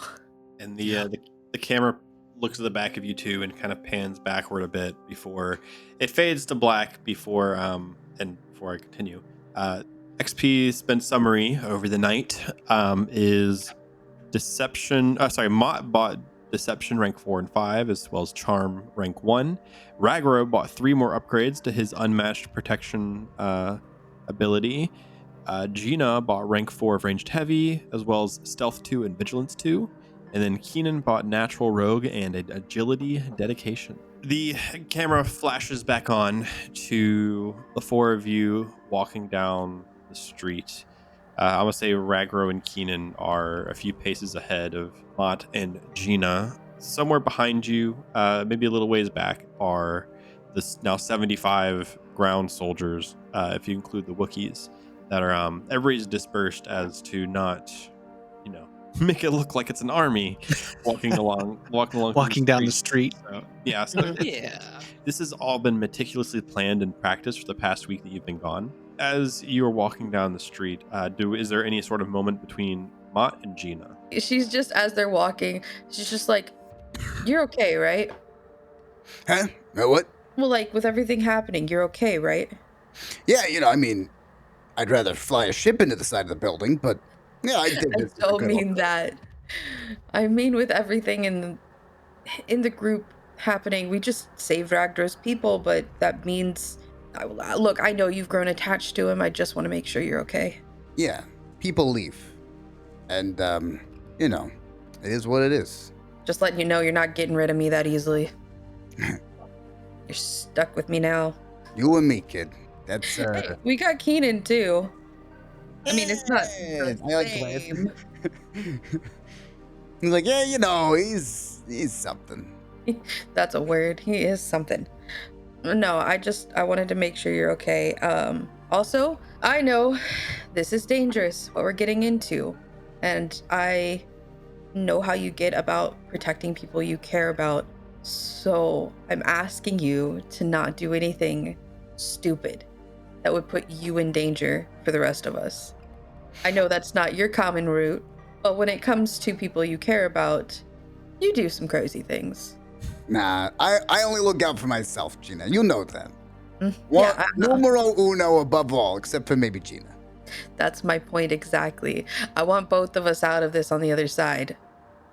And the camera looks at the back of you two and kind of pans backward a bit before it fades to black. Before I continue, XP spent summary over the night is deception. Mott bought deception rank 4 and 5, as well as charm rank 1. Ragro bought 3 more upgrades to his unmatched protection ability. Gina bought rank 4 of ranged heavy, as well as stealth 2 and vigilance 2. And then Keenan bought natural rogue and an agility dedication. The camera flashes back on to the 4 of you walking down the street. I'm going to say Ragro and Keenan are a few paces ahead of Mott and Gina. Somewhere behind you, maybe a little ways back, are the now 75 ground soldiers, if you include the Wookiees, that are everybody's dispersed as to not, make it look like it's an army walking down the street. So, yeah. This has all been meticulously planned and practiced for the past week that you've been gone. As you are walking down the street, is there any sort of moment between Mott and Gina? She's just, as they're walking, she's just like, "You're okay, right?" Huh? What? Well, with everything happening, you're okay, right? Yeah, I'd rather fly a ship into the side of the building, but yeah, I think I don't mean that. I mean, with everything in the group happening, we just saved Ragdra's people, but that means, look, I know you've grown attached to him. I just want to make sure you're okay. Yeah, people leave. And, it is what it is. Just letting you know you're not getting rid of me that easily. You're stuck with me now. You and me, kid. That's, Hey, we got Keenan, too. I mean, it's not the same. He's like, yeah, he's something. That's a word. He is something. No, I wanted to make sure you're okay. Also, I know this is dangerous, what we're getting into, and I know how you get about protecting people you care about, so I'm asking you to not do anything stupid that would put you in danger for the rest of us. I know that's not your common route, but when it comes to people you care about, you do some crazy things. Nah, I only look out for myself, Gina. You know that. Yeah, Numero uno above all, except for maybe Gina. that's my point exactly. I want both of us out of this on the other side.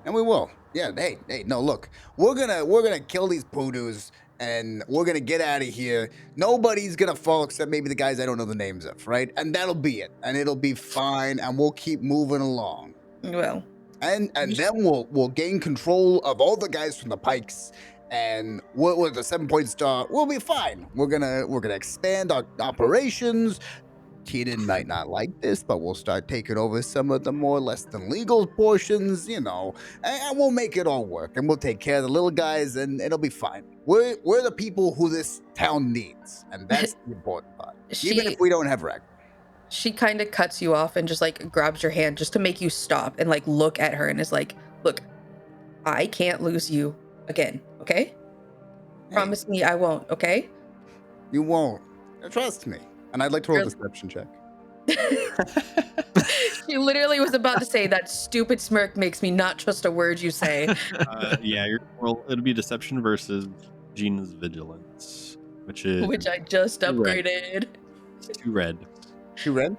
And we will. Yeah, hey, no, look. We're gonna kill these poodoos and we're gonna get out of here. Nobody's gonna fall except maybe the guys I don't know the names of, right? And that'll be it. And it'll be fine and we'll keep moving along. Well, And then we'll gain control of all the guys from the Pikes, and with the 7-point star, we'll be fine. We're gonna expand our operations. Keaton might not like this, but we'll start taking over some of the more less than legal portions, and we'll make it all work. And we'll take care of the little guys, and it'll be fine. We're the people who this town needs, and that's the important part. Even if we don't have rec. She kind of cuts you off and just like grabs your hand just to make you stop and like look at her and is like, look, I can't lose you again, okay? Hey. Promise me I won't, okay? You won't. Trust me. And I'd like to roll a deception check. She literally was about to say that stupid smirk makes me not trust a word you say. Yeah, it'll be deception versus Gina's vigilance, which I just upgraded. 2 red. She read?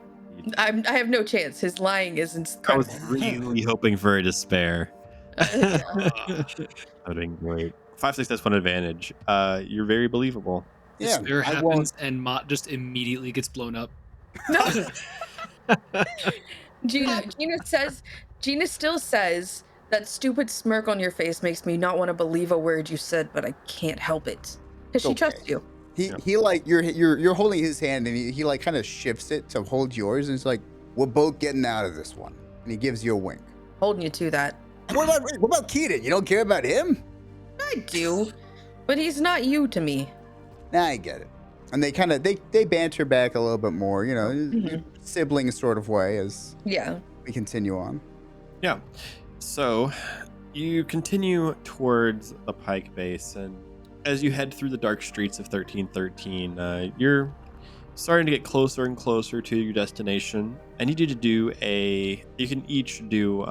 I have no chance. His lying isn't. I was really hoping for a despair. That would be great. 5 success, 1 advantage. You're very believable. Yeah, Despair I happens won't. and Mott just immediately gets blown up. No. Gina still says that stupid smirk on your face makes me not want to believe a word you said, but I can't help it because she Okay. trusts you. He like you're holding his hand and he like kind of shifts it to hold yours and it's like we're both getting out of this one and he gives you a wink. Holding you to that. What about Keaton? You don't care about him? I do, but he's not you to me. Nah, I get it. And they kind of they banter back a little bit more, sibling sort of way as Yeah. we continue on. Yeah. So you continue towards the Pyke base, and as you head through the dark streets of 1313, you're starting to get closer and closer to your destination. I need you to do you can each do,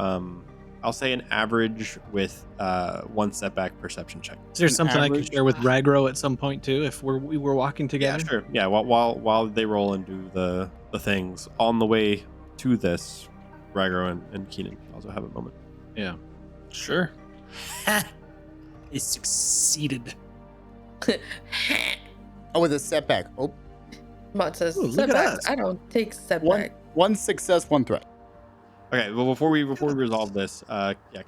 I'll say an average with 1 setback perception check. Is there something I average? can share with Ragro at some point too, if we were walking together? Yeah, sure. Yeah, while they roll and do the things on the way to this, Ragro and Keenan also have a moment. Yeah. Sure. He succeeded. Oh, with a setback. Oh, Mott says, Ooh, look at setbacks. us. I don't take setback. one success, 1 threat. Okay, well before we resolve this,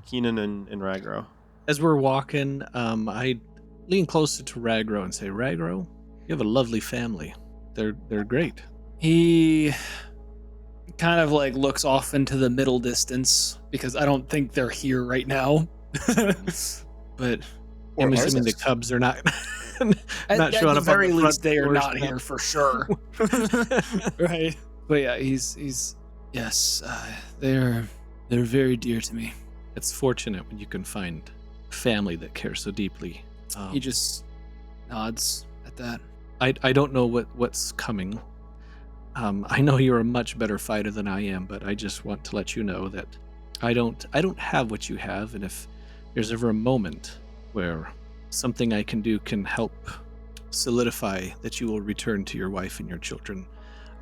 Keenan and Ragro. As we're walking, I lean closer to Ragro and say, Ragro, you have a lovely family. They're great. He kind of like looks off into the middle distance because I don't think they're here right now. But I'm Or assuming the ours. Cubs are not at showing the up. very on the least, front they are doors not now. here for sure. Right. But yeah, he's yes, they're very dear to me. It's fortunate when you can find family that cares so deeply. He just nods at that. I don't know what's coming. I know you're a much better fighter than I am, but I just want to let you know that I don't have what you have, and if there's ever a moment where something I can do can help solidify that you will return to your wife and your children,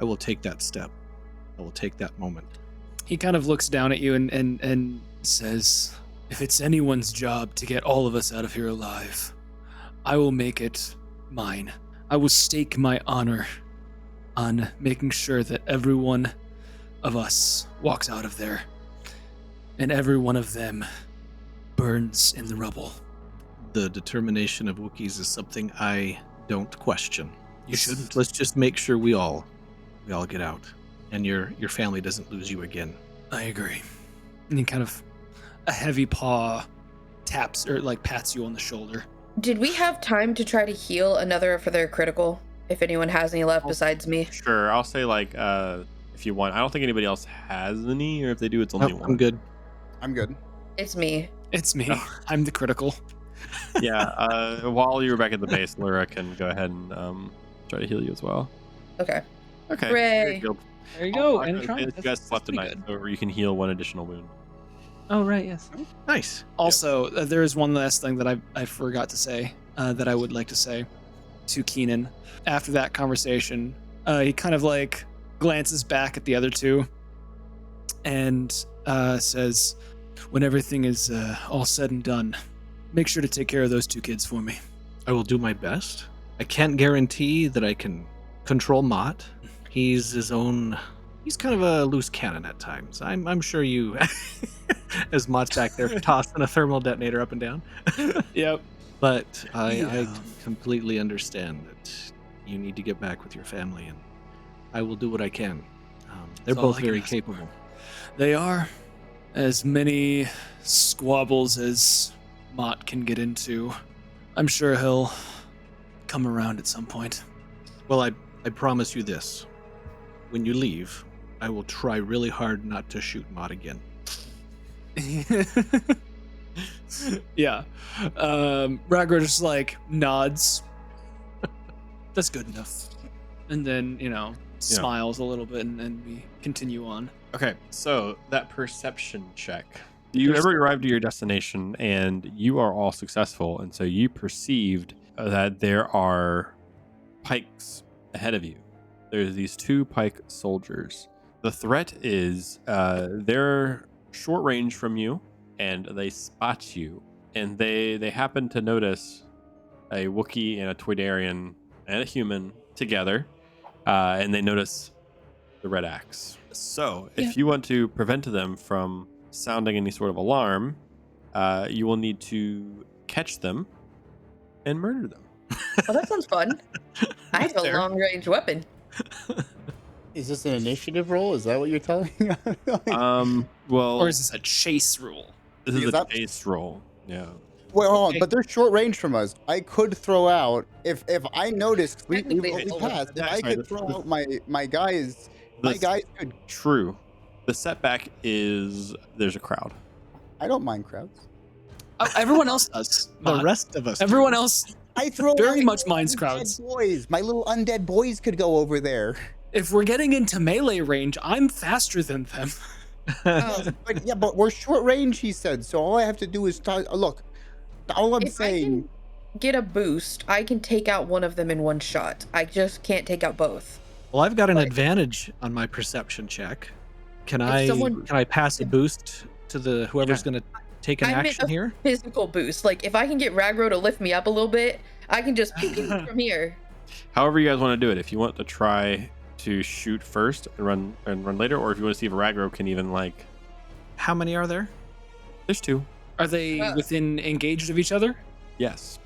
I will take that step. I will take that moment. He kind of looks down at you and says, if it's anyone's job to get all of us out of here alive, I will make it mine. I will stake my honor on making sure that every one of us walks out of there, and every one of them burns in the rubble. The determination of Wookiees is something I don't question. You shouldn't. Let's just make sure we all get out, and your family doesn't lose you again. I agree. And he kind of, a heavy paw taps or like pats you on the shoulder. Did we have time to try to heal another for their critical? if anyone has any left besides me. Sure, I'll say like if you want. I don't think anybody else has any, or if they do, it's only Nope, one. I'm good. I'm good. It's me. It's me. I'm the critical. Yeah. While you're back at the base, Lyra can go ahead and try to heal you as well. Okay. Okay. Hooray. You're healed. There you go. And And you guys slept tonight, so you can heal one additional wound. Oh right, yes. Nice. Also, there is one last thing that I forgot to say that I would like to say to Keenan. After that conversation, he kind of like glances back at the other two and says, "When everything is all said and done, make sure to take care of those two kids for me." I will do my best. I can't guarantee that I can control Mott. He's his own. He's kind of a loose cannon at times. I'm sure you, as Mott's back there tossing a thermal detonator up and down. Yep. But I Yeah. completely understand that you need to get back with your family, and I will do what I can. They're That's all both I can very ask. capable. They are. As many squabbles as Mott can get into, I'm sure he'll come around at some point. Well, I promise you this. When you leave, I will try really hard not to shoot Mott again. Yeah. Ragnar just like nods. That's good enough. And then, smiles a little bit and then we continue on. Okay, so that perception check. You ever arrived at your destination and you are all successful, and so you perceived that there are pikes ahead of you. There's these two pike soldiers. The threat is they're short range from you, and they spot you, and they happen to notice a Wookiee and a Toydarian and a human together, and they notice the red axe. So if you want to prevent them from sounding any sort of alarm, you will need to catch them and murder them. Well, that sounds fun. I have a Fair. long-range weapon. Is this an initiative roll? Is that what you're telling me? Well, Or is this a chase rule? this is because a that- chase roll. Yeah. Wait, hold Okay. on, but they're short range from us. I could throw out if I noticed we Technically, passed. If I sorry, could throw out my guys, my The- guys could. True. The setback is there's a crowd. I don't mind crowds. Oh, everyone else does. The Mott. rest of us. do. Everyone else. I throw Very out much my minds undead crowds. Boys, my little undead boys could go over there. If we're getting into melee range, I'm faster than them. But we're short range. He said. So all I have to do is look. All I'm If I saying. can get a boost, I can take out one of them in one shot. I just can't take out both. Well, I've got an But- advantage on my perception check. Can If I someone- pass a boost to the whoever's going to take an I meant action a here? Physical boost. Like if I can get Ragro to lift me up a little bit, I can just peek from here. However you guys want to do it. If you want to try to shoot first and run later, or if you want to see if Ragro can even like. How many are there? There's two. Are they Uh, within engaged of each other? Yes.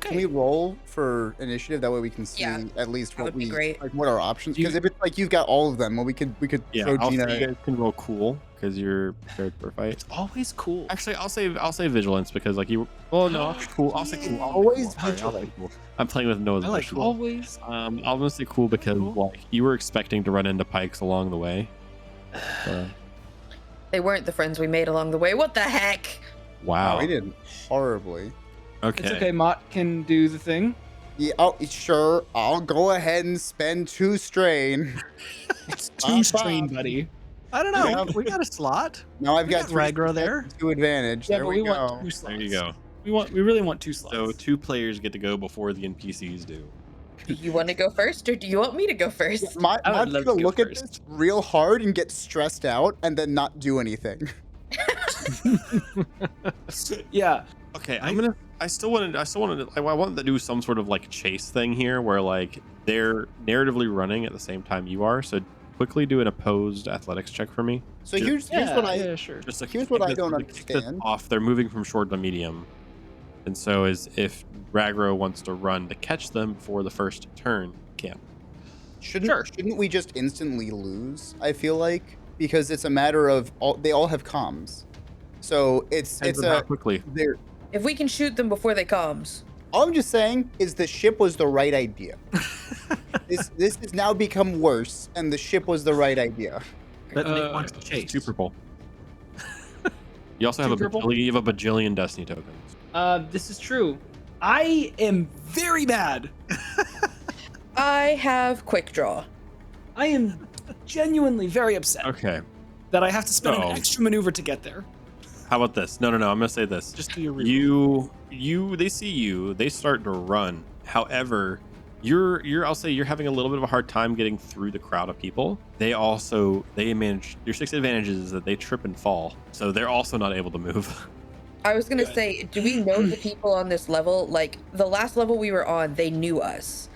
Can we roll for initiative? That way we can see Yeah, at least that what would be great. like what our options. You- Because if it's like you've got all of them, well, we could Yeah. throw I'll Gina. say you guys can roll cool because you're prepared for a fight. Always cool. Actually, I'll say vigilance because like you. Well, no, I'll say cool. I'll say cool. I'll say Always cool. Sorry, I'll say cool. I'm playing with Noah's. I like initiative. cool. Always. I'm gonna say cool because Cool. like you were expecting to run into pikes along the way. They weren't the friends we made along the way. What the heck? Wow. We did horribly. Okay. It's okay. Mott can do the thing. Yeah. Oh, sure. I'll go ahead and spend 2 strain. Two strain, buddy. I don't know. Yeah. We got a slot. Now I've We got got 3 Ragro there. to advantage. Yeah, there but we we go. want 2 slots. There you go. We really want 2 slots. So 2 players get to go before the NPCs do. Do you want to go first, or do you want me to go first? My I would I'm love gonna to go look at first. this real hard and get stressed out and then not do anything. Yeah. Okay, I still wanted I want to do some sort of like chase thing here where like they're narratively running at the same time you are. So quickly do an opposed athletics check for me. So Just- here's what I yeah, sure. Just to Here's what I kick don't kick this understand. off. They're moving from short to medium, and so is if Ragro wants to run to catch them for the first turn, can. shouldn't we just instantly lose? I feel like because it's a matter of they all have comms. So it's Depends on how a quickly. they're If we can shoot them before they comes. All I'm just saying is the ship was the right idea. This has now become worse, and the ship was the right idea. That Nick wants to chase. Two purple. You also have Two purple? you have a bajillion destiny tokens. This is true. I am very bad. I have quick draw. I am genuinely very upset Okay. that I have to spend Oh. an extra maneuver to get there. How about this? No. I'm gonna say this. Just do your reroll. They see you. They start to run. However, I'll say you're having a little bit of a hard time getting through the crowd of people. They manage. Your 6 advantages is that they trip and fall, so they're also not able to move. I was gonna say, do we know the people on this level? Like the last level we were on, they knew us.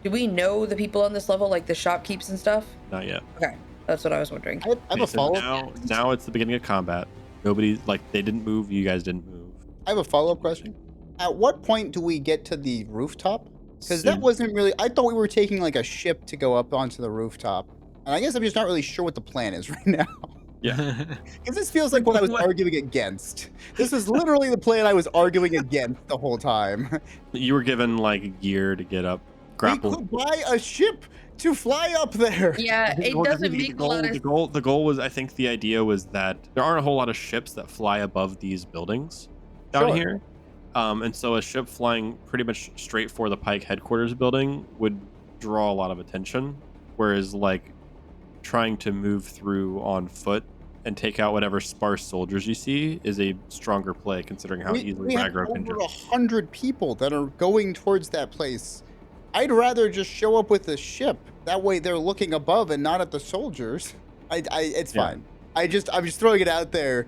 Do we know the people on this level, like the shopkeepers and stuff? Not yet. Okay, that's what I was wondering. I have Okay, a so follow-up. now it's the beginning of combat. Nobody they didn't move. You guys didn't move. I have a follow-up question. At what point do we get to the rooftop? Because Soon. that wasn't really. I thought we were taking like a ship to go up onto the rooftop, and I guess I'm just not really sure what the plan is right now. Yeah. Because this feels like what I was arguing against. This is literally the plan I was arguing against the whole time. You were given like gear to get up. We Grapple. could buy a ship to fly up there. Yeah, it doesn't make a lot of. The goal was, I think the idea was that there aren't a whole lot of ships that fly above these buildings down Sure. here. And so a ship flying pretty much straight for the Pyke Headquarters building would draw a lot of attention. Whereas like trying to move through on foot and take out whatever sparse soldiers you see is a stronger play considering how easily we have Ragnarok can over jump. 100 people that are going towards that place. I'd rather just show up with a ship. That way they're looking above and not at the soldiers. It's Yeah. fine. I'm just throwing it out there.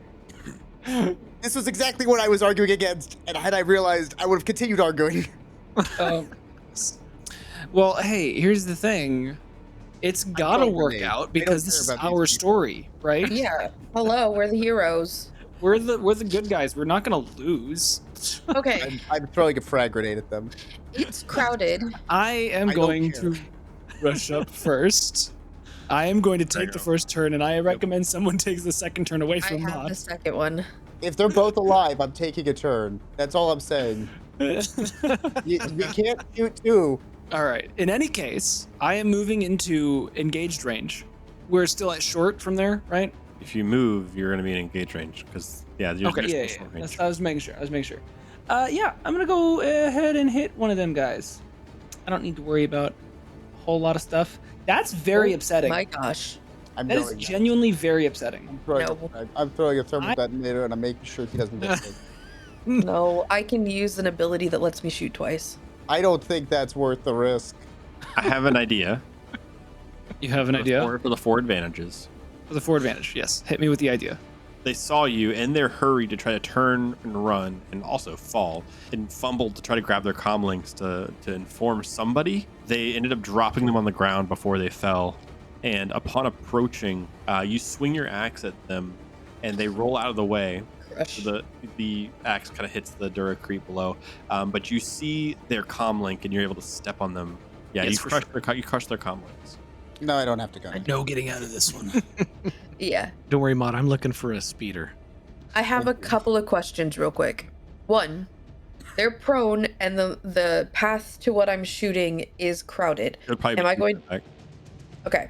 This was exactly what I was arguing against, and had I realized, I would have continued arguing. Well, hey, here's the thing. It's gotta don't work relate. out They don't because this care is about these our people. story, right? Yeah. Hello, we're the heroes. We're the good guys. We're not gonna lose. Okay, I'm throwing a frag grenade at them. it's crowded. I am I don't going care. to rush up first. I am going to take the first turn, and I recommend someone takes the second turn away I from have the Mott. second one. If they're both alive, I'm taking a turn. That's all I'm saying. You can't shoot two. All right. In any case, I am moving into engaged range. We're still at short from there, right? If you move, you're going to be in engaged range because you're Okay. Yeah. short range. I was making sure. Yeah. I'm gonna go ahead and hit one of them guys. I don't need to worry about a whole lot of stuff. That's very upsetting. My gosh. I'm That is throwing that. genuinely very upsetting. No. I'm throwing a thermal I- detonator, and I'm making sure he doesn't get hit. No, I can use an ability that lets me shoot twice. I don't think that's worth the risk. I have an idea. You have an idea For the 4 advantages. for the 4 advantage. Yes. Hit me with the idea. They saw you in their hurry to try to turn and run and also fall and fumbled to try to grab their comlinks to inform somebody. They ended up dropping them on the ground before they fell. And upon approaching, you swing your axe at them and they roll out of the way. Crush. So the axe kind of hits the Duracrete below. But you see their comlink and you're able to step on them. Yeah, Yes, you for crush their comlinks. No, I don't have to go. No getting out of this one. Yeah. Don't worry, Mott. I'm looking for a speeder. I have a couple of questions real quick. One, they're prone and the path to what I'm shooting is crowded. It would probably Am be I going- back. Okay.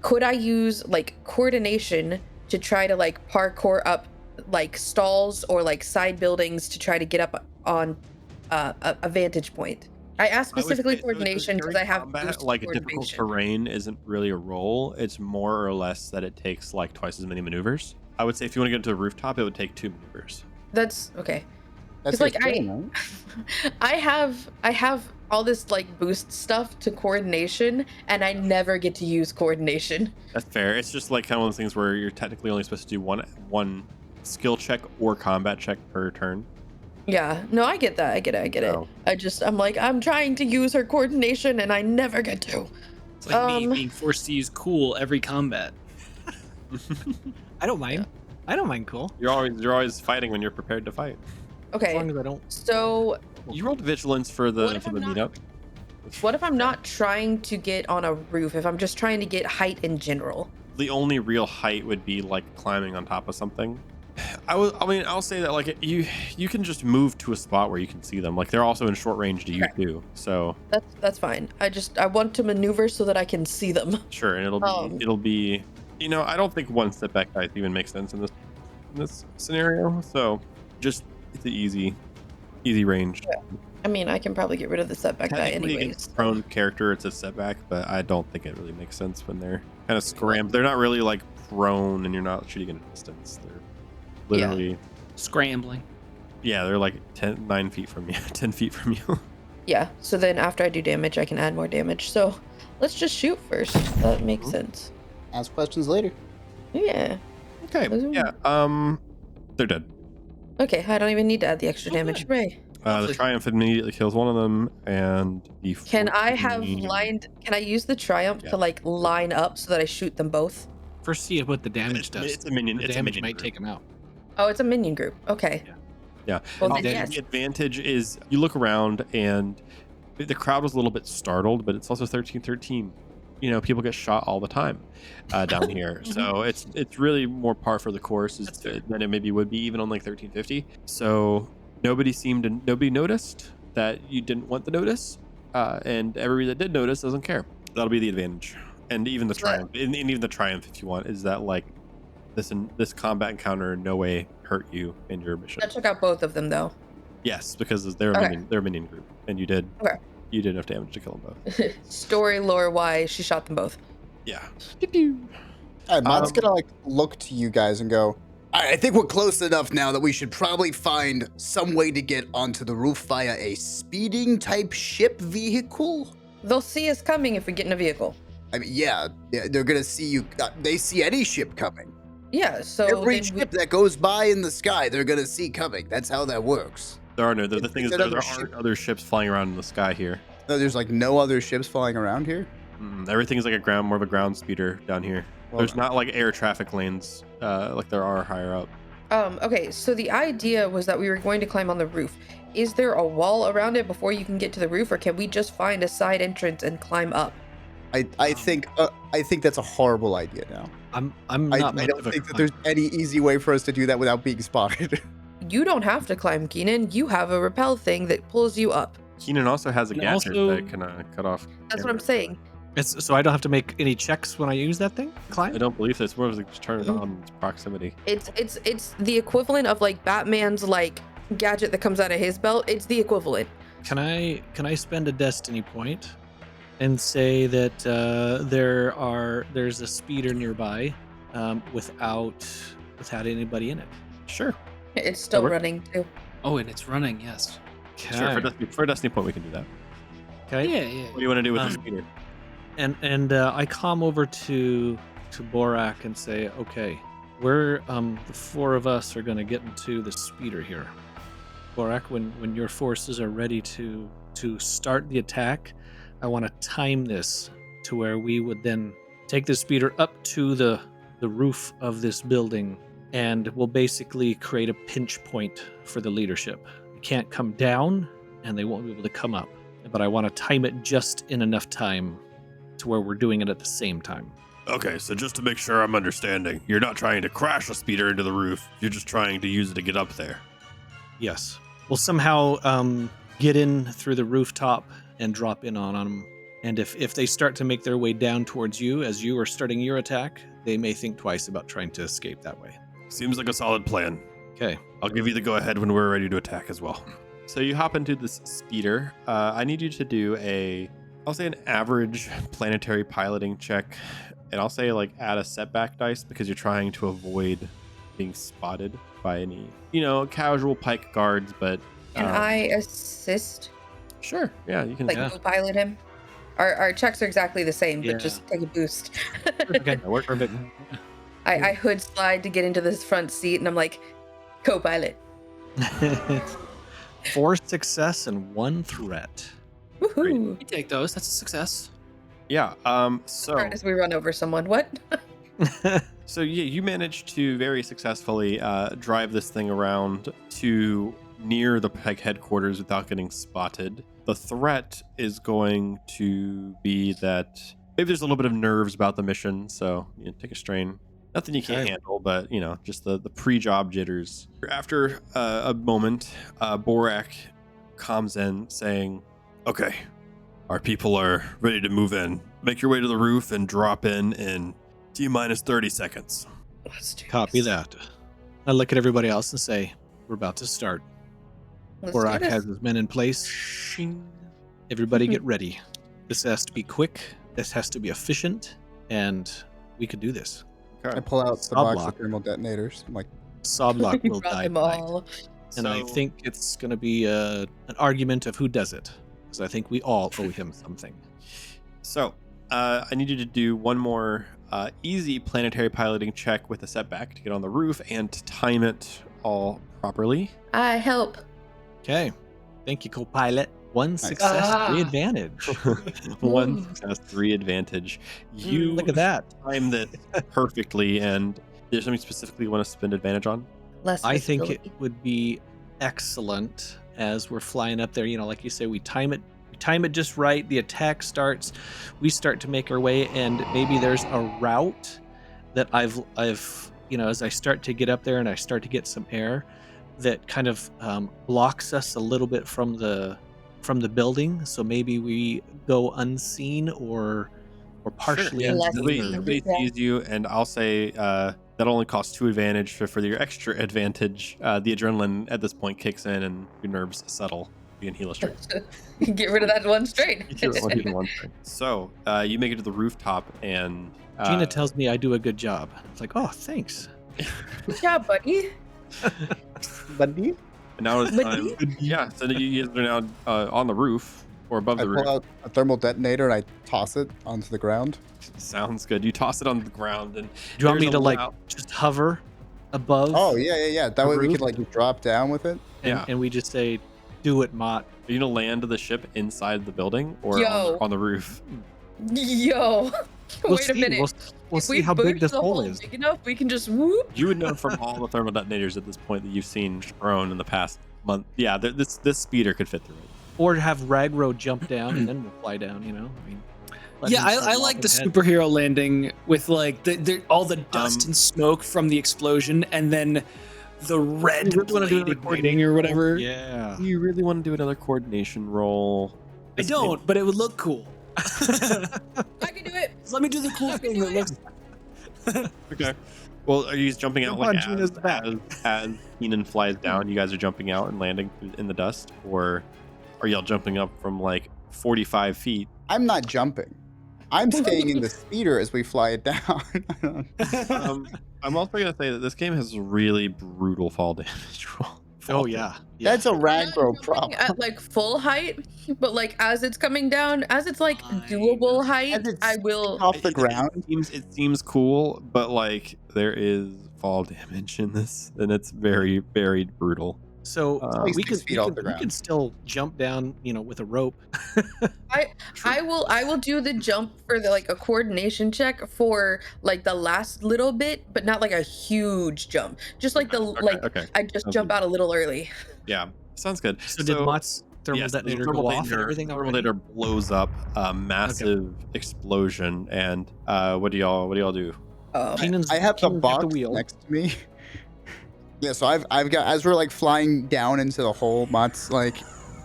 Could I use like coordination to try to like parkour up like stalls or like side buildings to try to get up on a vantage point? I asked I would specifically say- so coordination because during I have combat, boost like a difficult coordination. terrain isn't really a roll. It's more or less that it takes like twice as many maneuvers. I would say if you want to get to the rooftop, it would take 2 maneuvers. That's okay. That's 'Cause, your like, turn, right? I have all this like boost stuff to coordination and I never get to use coordination. That's fair. It's just like kind of one of those things where you're technically only supposed to do one skill check or combat check per turn. Yeah, no, I get that. I get it. So- I'm trying to use her coordination and I never get to. It's like me Um, being forced to use cool every combat. I don't mind. I don't mind cool. You're always fighting when you're prepared to fight. As Okay, long as I don't. so You rolled vigilance for the What if I'm not- meetup. what if I'm not trying to get on a roof? If I'm just trying to get height in general? The only real height would be like climbing on top of something. I'll say that like you can just move to a spot where you can see them. Like they're also in short range to you too. So That's fine. I want to maneuver so that I can see them. sure, and it'll be I don't think one setback dice even makes sense in this scenario. So just it's an easy range. Yeah. I mean, I can probably get rid of the setback die Technically, anyways. against prone character, it's a setback, but I don't think it really makes sense when they're kind of scrambled. They're not really like prone, and you're not shooting at a distance. They're literally Scrambling. Yeah, they're like 9 feet from you, 10 feet from you. Yeah, so then after I do damage, I can add more damage. So let's just shoot first. That makes sense. Ask questions later. Yeah. Okay. Yeah. They're dead. Okay, I don't even need to add the extra damage. Hooray. The Triumph immediately kills one of them, and the Can I 14 can I use the Triumph to like line up so that I shoot them both? First, see what the damage does. It's a minion. The It's a damage minion might group. take him out. Oh, it's a minion group. Okay. Yeah. Well, The then yes. advantage is you look around and the crowd was a little bit startled, but it's also 1313. People get shot all the time down here, so it's really more par for the course than it maybe would be even on like 1350. So nobody noticed that you didn't want the notice, and everybody that did notice doesn't care. That'll be the advantage, and even the triumph, and even the triumph, if you want, is that like this combat encounter in no way hurt you in your mission. I took out both of them though. Yes, because they're a minion group, and you did enough damage to kill them both. Story lore wise, she shot them both. Yeah. All right, Mott's gonna look to you guys and go, I think we're close enough now that we should probably find some way to get onto the roof via a speeding type ship vehicle. They'll see us coming if we get in a vehicle. I mean, yeah, they're gonna see you. They see any ship coming. Yeah, so Every ship that goes by in the sky, they're gonna see coming. That's how that works. There are the thing is there aren't other ships flying around in the sky here. No, there's like no other ships flying around here. Everything is like more of a ground speeder down here. Well, there's not like air traffic lanes like there are higher up. Okay, so the idea was that we were going to climb on the roof. Is there a wall around it before you can get to the roof, or can we just find a side entrance and climb up? I think that's a horrible idea now. I don't think that there's any easy way for us to do that without being spotted. You don't have to climb, Keenan. You have a rappel thing that pulls you up. Keenan also has a And gadget also- that can cut off. That's what I'm saying. So I don't have to make any checks when I use that thing? Climb? I don't believe this. More of like just turn it on its proximity. It's the equivalent of like Batman's like gadget that comes out of his belt. It's the equivalent. Can I spend a destiny point and say that there's a speeder nearby without anybody in it? Sure. It's still works. running too. Oh, and it's running, yes. Sure. For Destiny point, we can do that. Okay. Yeah. What do you want to do with the speeder? And I come over to Borak and say, okay, we're the four of us are going to get into the speeder here. Borak, when your forces are ready to start the attack, I want to time this to where we would then take the speeder up to the roof of this building, and we'll basically create a pinch point for the leadership. They can't come down, and they won't be able to come up. But I want to time it just in enough time to where we're doing it at the same time. Okay, so just to make sure I'm understanding, you're not trying to crash a speeder into the roof. You're just trying to use it to get up there. Yes. We'll somehow get in through the rooftop and drop in on them. And if they start to make their way down towards you as you are starting your attack, they may think twice about trying to escape that way. Seems like a solid plan. Okay. I'll give you the go-ahead when we're ready to attack as well. So you hop into this speeder. I need you to do I'll say an average planetary piloting check. And I'll say like add a setback dice because you're trying to avoid being spotted by any, casual Pyke guards, but... Can I assist? Sure. Yeah, you can. Like co-pilot him? Our checks are exactly the same, but just take a boost. Okay. That worked perfect. I hood slide to get into this front seat, and I'm like, co-pilot. 4 success and 1 threat. Woohoo! We take those. That's a success. Yeah. So As we run over someone. What? So yeah, you managed to very successfully drive this thing around to near the Pyke headquarters without getting spotted. The threat is going to be that maybe there's a little bit of nerves about the mission, so take a strain. Nothing you can't Okay. handle, but just the pre-job jitters. After a moment, Borak comes in saying, "Okay, our people are ready to move in. Make your way to the roof and drop in T-minus 30 seconds." Let's do Copy this. that. I look at everybody else and say, we're about to start. Let's do Borak this. has his men in place. Everybody get ready. This has to be quick. This has to be efficient. And we can do this. I pull out the Stop box lock. of thermal detonators. I'm like, Soblock will Brought die them tonight. all. And I think it's going to be an argument of who does it. Because I think we all owe him something. So, I need you to do one more easy planetary piloting check with a setback to get on the roof and to time it all properly. I help. Okay. Thank you, co-pilot. 1 success, 3 advantage. One success, 3 advantage. You Look at that. timed it perfectly, and there's something specifically you want to spend advantage on? Less I think it visibility. would be excellent as we're flying up there. Like you say, we time it just right. The attack starts. We start to make our way, and maybe there's a route that I've as I start to get up there and I start to get some air, that kind of blocks us a little bit from the building. So maybe we go unseen or partially Sure, yeah. unseen. Nobody sees you, and I'll say that only costs 2 advantage. For your extra advantage, the adrenaline at this point kicks in, and your nerves settle. You can heal a straight. Get rid of that one strain. So you make it to the rooftop, and Gina tells me I do a good job. It's like, oh, thanks. Good job, buddy. buddy. and now it's time. Yeah, so you guys are now on the roof or above I the pull roof. out a thermal detonator and I toss it onto the ground. Sounds good. You toss it on the ground, and Do you want me there's to a loud- just hover above? Oh yeah. That The way we roof? could like drop down with it. Yeah. And we just say, do it, Mott. Are you gonna land the ship inside the building or Yo. on the roof? Yo. We'll Wait a see. minute. We'll If see we how big burst this the hole is. big enough, we can just whoop. You would know from all the thermal detonators at this point that you've seen Perone in the past month. Yeah, this speeder could fit through it. Or have Ragro jump down and then we'll fly down, I mean, let Yeah, him start I like the walking ahead. superhero landing with like all the dust and smoke from the explosion, and then the red You really wanna do blade another igniting or whatever. Yeah. Do you really want to do another coordination roll? I don't, but it would look cool. I can do it. Just let me do the cool thing that looks. Okay. Well, are you just jumping out Come on, like Gina's back. as Keenan flies down? You guys are jumping out and landing in the dust, or are y'all jumping up from like 45 feet? I'm not jumping. I'm staying in the speeder as we fly it down. I'm also gonna say that this game has really brutal fall damage roll. Oh, yeah. That's a I'm not Ragro jumping problem. at like full height, but like as it's coming down, as it's like Fine. doable height, As it's I will. off the ground. It seems cool, but like there is fall damage in this, and it's very, very brutal. So Like we 6 could feet off the we ground. could still jump down, with a rope. I will do the jump for the like a coordination check for like the last little bit, but not like a huge jump. Just like Okay. I just Sounds jump good. out a little early. Yeah, sounds good. So did Mott's thermal yes, the detonator thermal go off and detonator- everything thermal already? detonator blows up, a massive explosion, and what do y'all do? Keenan's- I have the Keenan's got box the wheel. next to me. Yeah, so I've got, as we're like flying down into the hole, Mott's like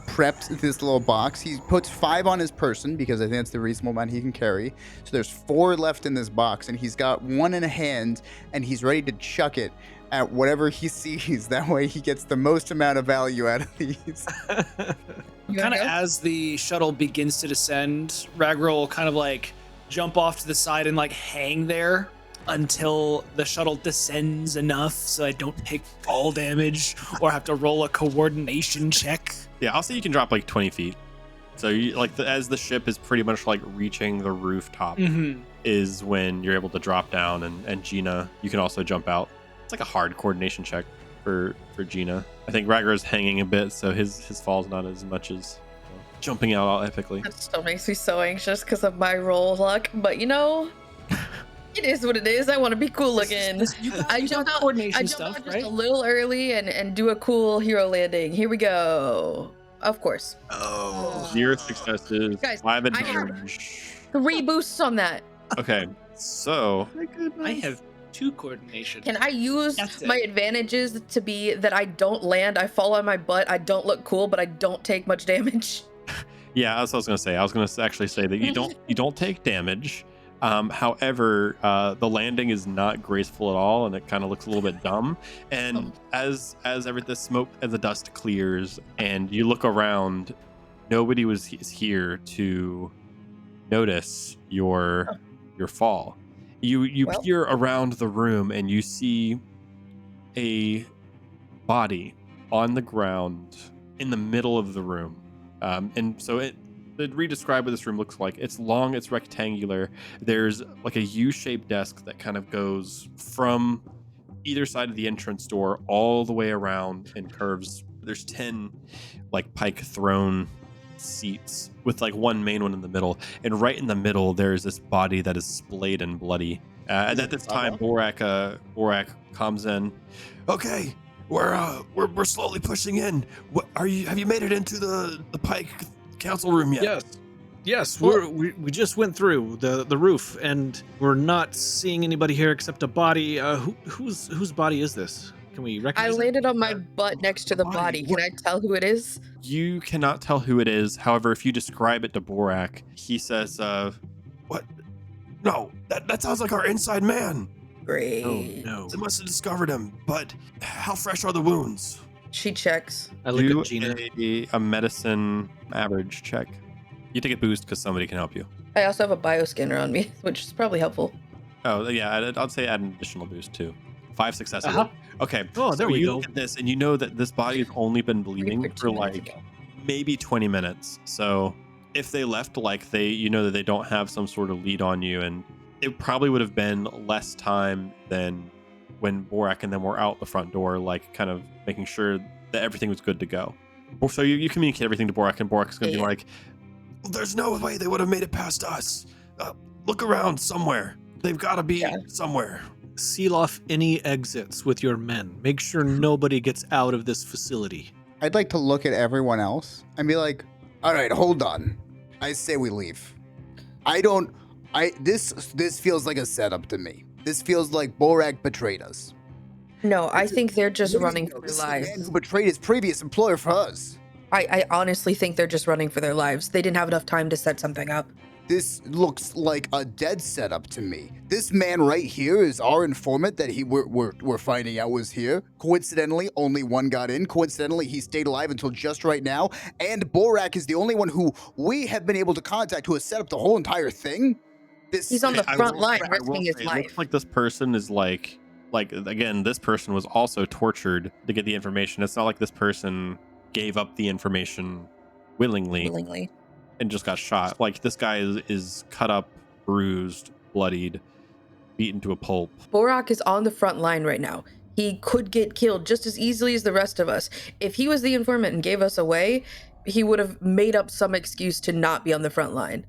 prepped this little box. He puts 5 on his person because I think that's the reasonable amount he can carry. So there's 4 left in this box, and he's got 1 in a hand, and he's ready to chuck it at whatever he sees. That way he gets the most amount of value out of these. You Kind wanna of go? as the shuttle begins to descend, Ragro will kind of like jump off to the side and like hang there until the shuttle descends enough so I don't take fall damage or have to roll a coordination check. Yeah, I'll say you can drop like 20 feet. So you as the ship is pretty much like reaching the rooftop Mm-hmm. is when you're able to drop down, and Gina, you can also jump out. It's like a hard coordination check for Gina. I think Ragra's hanging a bit, so his fall's not as much as jumping out all epically. That still makes me so anxious because of my roll luck, but it is what it is. I want to be cool looking. I jump out, coordination I jump stuff, out just right? a little early and do a cool hero landing. Here we go. Of course. Oh, 0 successes, Guys, 5 I have- advantage. 3 boosts on that. Okay, so I have 2 coordination. Can I use That's my it. advantages to be that I don't land, I fall on my butt, I don't look cool, but I don't take much damage? Yeah, that's what I was gonna say. I was gonna actually say that you don't take damage. However, the landing is not graceful at all, and it kind of looks a little bit dumb. And as the smoke and the dust clears, and you look around, nobody is here to notice your fall. You Well. peer around the room, and you see a body on the ground in the middle of the room. And so to re-describe what this room looks like, it's long, it's rectangular. There's like a U-shaped desk that kind of goes from either side of the entrance door all the way around and curves. There's 10 like Pyke throne seats with like one main one in the middle, and right in the middle there's this body that is splayed and bloody. And at this time, Borak comes in. Okay, we're slowly pushing in. What are you? Have you made it into the Pyke council room yet? Yes. We just went through the roof, and we're not seeing anybody here except a body. Whose body is this? Can we I recognize it? landed on my butt next to the body. Can I tell who it is? You cannot tell who it is. However, if you describe it to Borak, he says, "What? No, that sounds like our inside man. Great. Oh no. They must have discovered him. But how fresh are the wounds?" She checks. I look Do at Gina. a medicine average check. You take a boost because somebody can help you. I also have a bioscanner on me, which is probably helpful. Oh yeah, I'd say add an additional boost too. 5 successes. Uh-huh. Okay. Oh, there so we you go. look at this, and you know that this body has only been bleeding for 2 minutes like ago. maybe 20 minutes. So if they left, like you know that they don't have some sort of lead on you, and it probably would have been less time than when Borak and them were out the front door, like kind of making sure that everything was good to go. So you communicate everything to Borak, and Borak's going to be like, "There's no way they would have made it past us. Look around somewhere. They've got to be somewhere." Seal off any exits with your men. Make sure nobody gets out of this facility. I'd like to look at everyone else and be like, all right, hold on. I say we leave. This feels like a setup to me. This feels like Borak betrayed us. No, I think they're just running for their This is the man lives. who betrayed his previous employer for us. I honestly think they're just running for their lives. They didn't have enough time to set something up. This looks like a dead setup to me. This man right here is our informant that we're finding out was here. Coincidentally, only one got in. Coincidentally, he stayed alive until just right now. And Borak is the only one who we have been able to contact who has set up the whole entire thing. He's on the front line I will risking his say, it life. looks like this person is like again, this person was also tortured to get the information. It's not like this person gave up the information willingly and just got shot. Like this guy is cut up, bruised, bloodied, beaten to a pulp. Borak is on the front line right now. He could get killed just as easily as the rest of us. If he was the informant and gave us away, he would have made up some excuse to not be on the front line.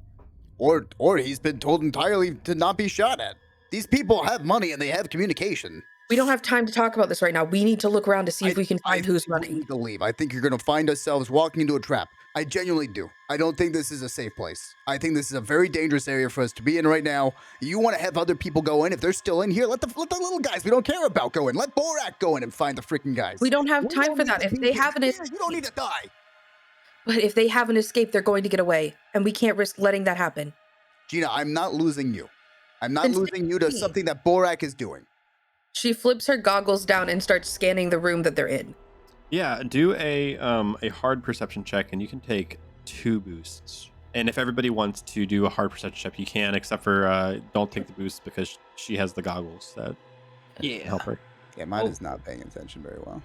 Or he's been told entirely to not be shot at. These people have money and they have communication. We don't have time to talk about this right now. We need to look around to see if we can find who's We running. need to leave. I think you're going to find ourselves walking into a trap. I genuinely do. I don't think this is a safe place. I think this is a very dangerous area for us to be in right now. You want to have other people go in. If they're still in here, let the little guys we don't care about go in. Let Borak go in and find the freaking guys. We don't have time don't for need that. to If be they here. haven't You don't need to die. But if they haven't escaped, they're going to get away. And we can't risk letting that happen. Gina, I'm not losing you. I'm not Then losing you to stay. something that Borak is doing. She flips her goggles down and starts scanning the room that they're in. Yeah, do a hard perception check, and you can take 2 boosts. And if everybody wants to do a hard perception check, you can, except for don't take the boost because she has the goggles that help her. Yeah, mine is not paying attention very well.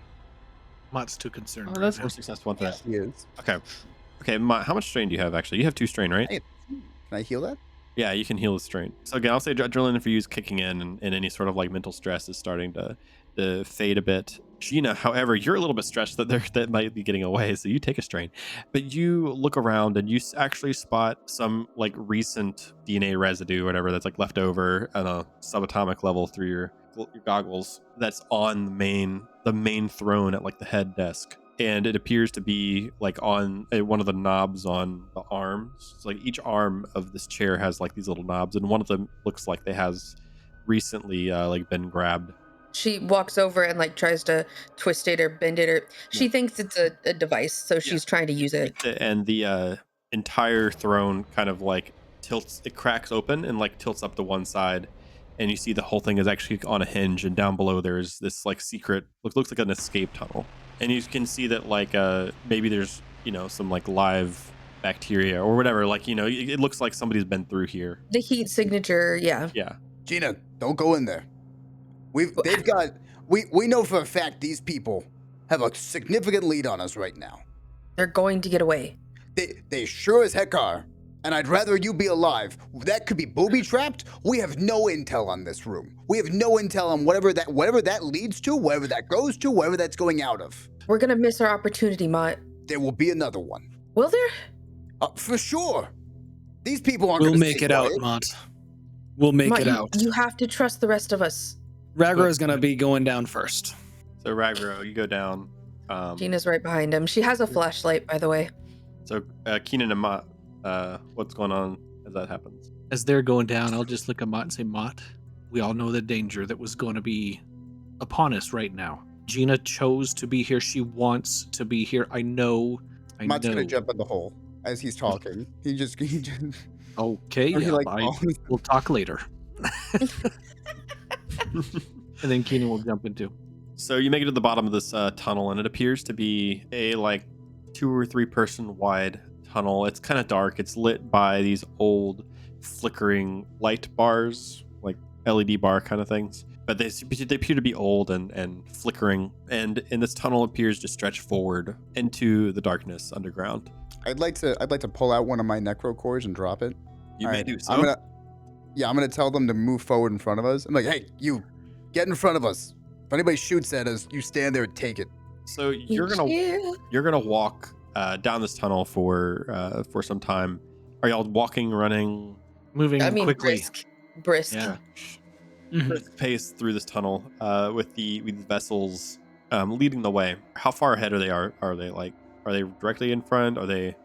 Mott's too concerned. Oh, right that's now. more success one for that. He is. Okay. Mott, how much strain do you have actually? You have 2 strain, right? Can I heal that? Yeah, you can heal the strain. So again, I'll say adrenaline for you is kicking in, and any sort of like mental stress is starting to fade a bit. Gina, however, you're a little bit stressed that might be getting away, so you take a strain. But you look around and you actually spot some like recent DNA residue or whatever that's like left over on a subatomic level through your goggles that's on the main throne at like the head desk. And it appears to be like on one of the knobs on the arms. It's like each arm of this chair has like these little knobs, and one of them looks like they has recently like been grabbed. She walks over and like tries to twist it or bend it, or she thinks it's a device, so she's trying to use it. And the entire throne kind of like tilts, it cracks open and like tilts up to one side, and you see the whole thing is actually on a hinge, and down below there's this like secret, looks like an escape tunnel, and you can see that like maybe there's some like live bacteria or whatever, like it looks like somebody's been through here. The heat signature, yeah. Gina, don't go in there. We know for a fact these people have a significant lead on us right now. They're going to get away. They sure as heck are. And I'd rather you be alive. That could be booby-trapped. We have no intel on this room. We have no intel on whatever that leads to, wherever that goes to, wherever that's going out of. We're gonna miss our opportunity, Mott. There will be another one. Will there? For sure. These people aren't We'll gonna make stay it out, quiet. Mott. We'll make Mott, it out. You have to trust the rest of us. Ragra is gonna be going down first. So Ragro, you go down. Gina's right behind him. She has a flashlight, by the way. So Keenan and Mott, what's going on as that happens? As they're going down, I'll just look at Mott and say, Mott, we all know the danger that was going to be upon us right now. Gina chose to be here. She wants to be here. I know. Mott's gonna jump in the hole as he's talking. He just Okay, Or he, yeah, like, we'll talk later. And then Keenan will jump into. So you make it to the bottom of this tunnel, and it appears to be a like 2 or 3 person wide tunnel. It's kind of dark. It's lit by these old flickering light bars, like LED bar kind of things. But they appear to be old and flickering. And this tunnel appears to stretch forward into the darkness underground. I'd like to pull out one of my necro cores and drop it. You All may right, do so. I'm gonna tell them to move forward in front of us. I'm like, hey, you, get in front of us. If anybody shoots at us, you stand there and take it. So you're gonna walk down this tunnel for some time. Are y'all walking, running, Moving quickly. Brisk. Yeah. brisk pace through this tunnel with the vessels leading the way? How far ahead are they? Are they directly in front? Are they?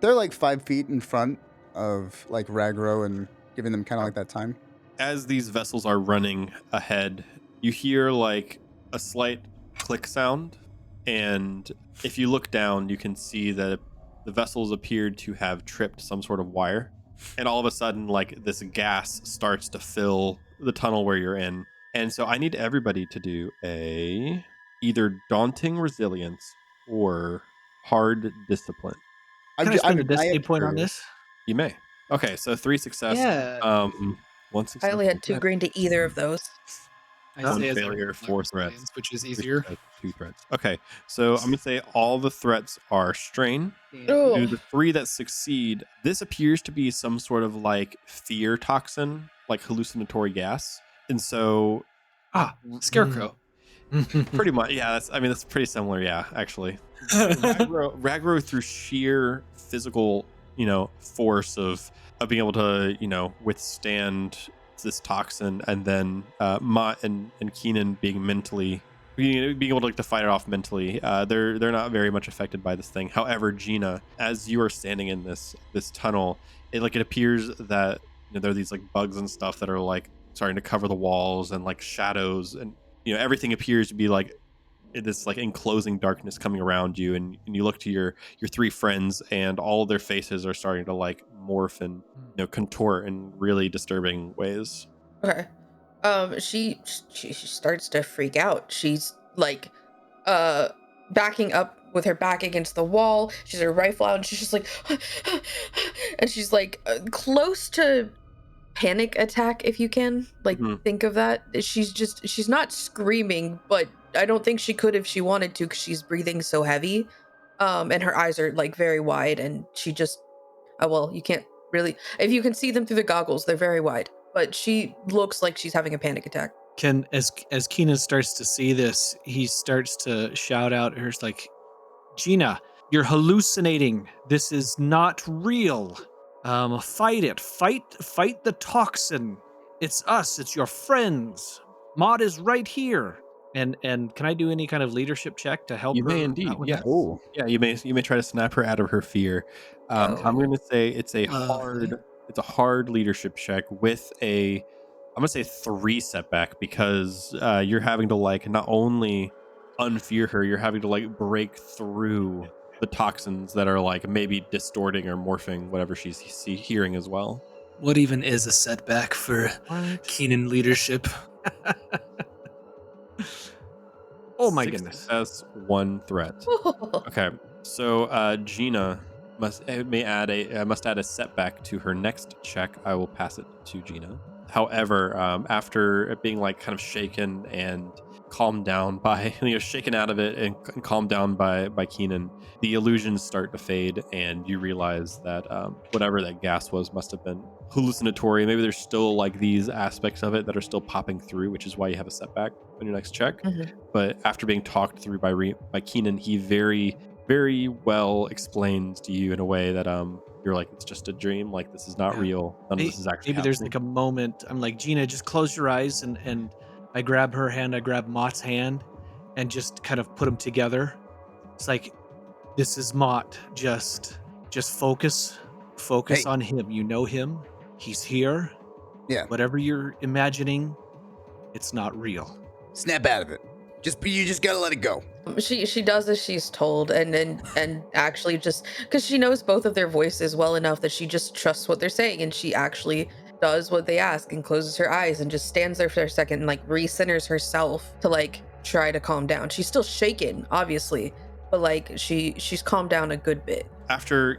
They're like 5 feet in front of like Ragro and giving them kind of like that time. As these vessels are running ahead, you hear like a slight click sound, and if you look down, you can see that the vessels appeared to have tripped some sort of wire, and all of a sudden, like this gas starts to fill the tunnel where you're in. And so I need everybody to do a either daunting resilience or hard discipline. Can I spend a destiny point on this? You may. Okay, so 3 success. Yeah. 1 success. I only had 2 green to either of those. I One say as failure, a 4 threats. resilience, which is easier. 2 threats. Okay, so I'm gonna say all the threats are strain. Oh. To the 3 that succeed, this appears to be some sort of like fear toxin, like hallucinatory gas, and so Scarecrow. pretty much, yeah. That's pretty similar, yeah. Actually, Ragro through sheer physical, force of being able to, withstand this toxin, and then Mott and Keenan being able to fight it off mentally. They're not very much affected by this thing. However, Gina, as you are standing in this tunnel, it appears that there are these like bugs and stuff that are like starting to cover the walls, and like shadows, and everything appears to be like this like enclosing darkness coming around you, and you look to your 3 friends, and all of their faces are starting to like morph and contort in really disturbing ways. Okay. She starts to freak out. She's like backing up with her back against the wall. She's her rifle out, and she's just like and she's like close to panic attack, if you can think of that. She's not screaming, but I don't think she could if she wanted to, because she's breathing so heavy, and her eyes are like very wide, and she just you can't really, if you can see them through the goggles, they're very wide, but she looks like she's having a panic attack. As Keenan starts to see this, he starts to shout out, "Here's like, Gina, you're hallucinating. This is not real. Fight it. Fight the toxin. It's us. It's your friends. Mott is right here." And can I do any kind of leadership check to help You her? may indeed, out with yes. that? Oh, Yeah, you may try to snap her out of her fear. I'm going to say it's a hard leadership check with a I'm gonna say 3 setback because you're having to like not only unfear her, you're having to like break through the toxins that are like maybe distorting or morphing whatever she's hearing as well. What even is a setback for Keenan leadership? Oh my 6 goodness. success, 1 threat. Okay, so Gina must add a setback to her next check. I will pass it to Gina. However, after it being like kind of shaken and calmed down by shaken out of it and calmed down by Keenan, the illusions start to fade, and you realize that whatever that gas was must have been hallucinatory. Maybe there's still like these aspects of it that are still popping through, which is why you have a setback on your next check. But after being talked through by Keenan, he very, very well explains to you in a way that you're like, it's just a dream. Like, this is not real. None of this is actually Maybe there's happening. like a moment. I'm like, Gina, just close your eyes, and I grab her hand, I grab Mott's hand, and just kind of put them together. It's like, this is Mott. Just focus Hey. on him. You know him. He's here. Yeah. Whatever you're imagining, it's not real. Snap out of it. You just gotta let it go. She does as she's told, and actually just because she knows both of their voices well enough that she just trusts what they're saying, and she actually does what they ask and closes her eyes and just stands there for a second and like recenters herself to like try to calm down. She's still shaken, obviously, but like she's calmed down a good bit. After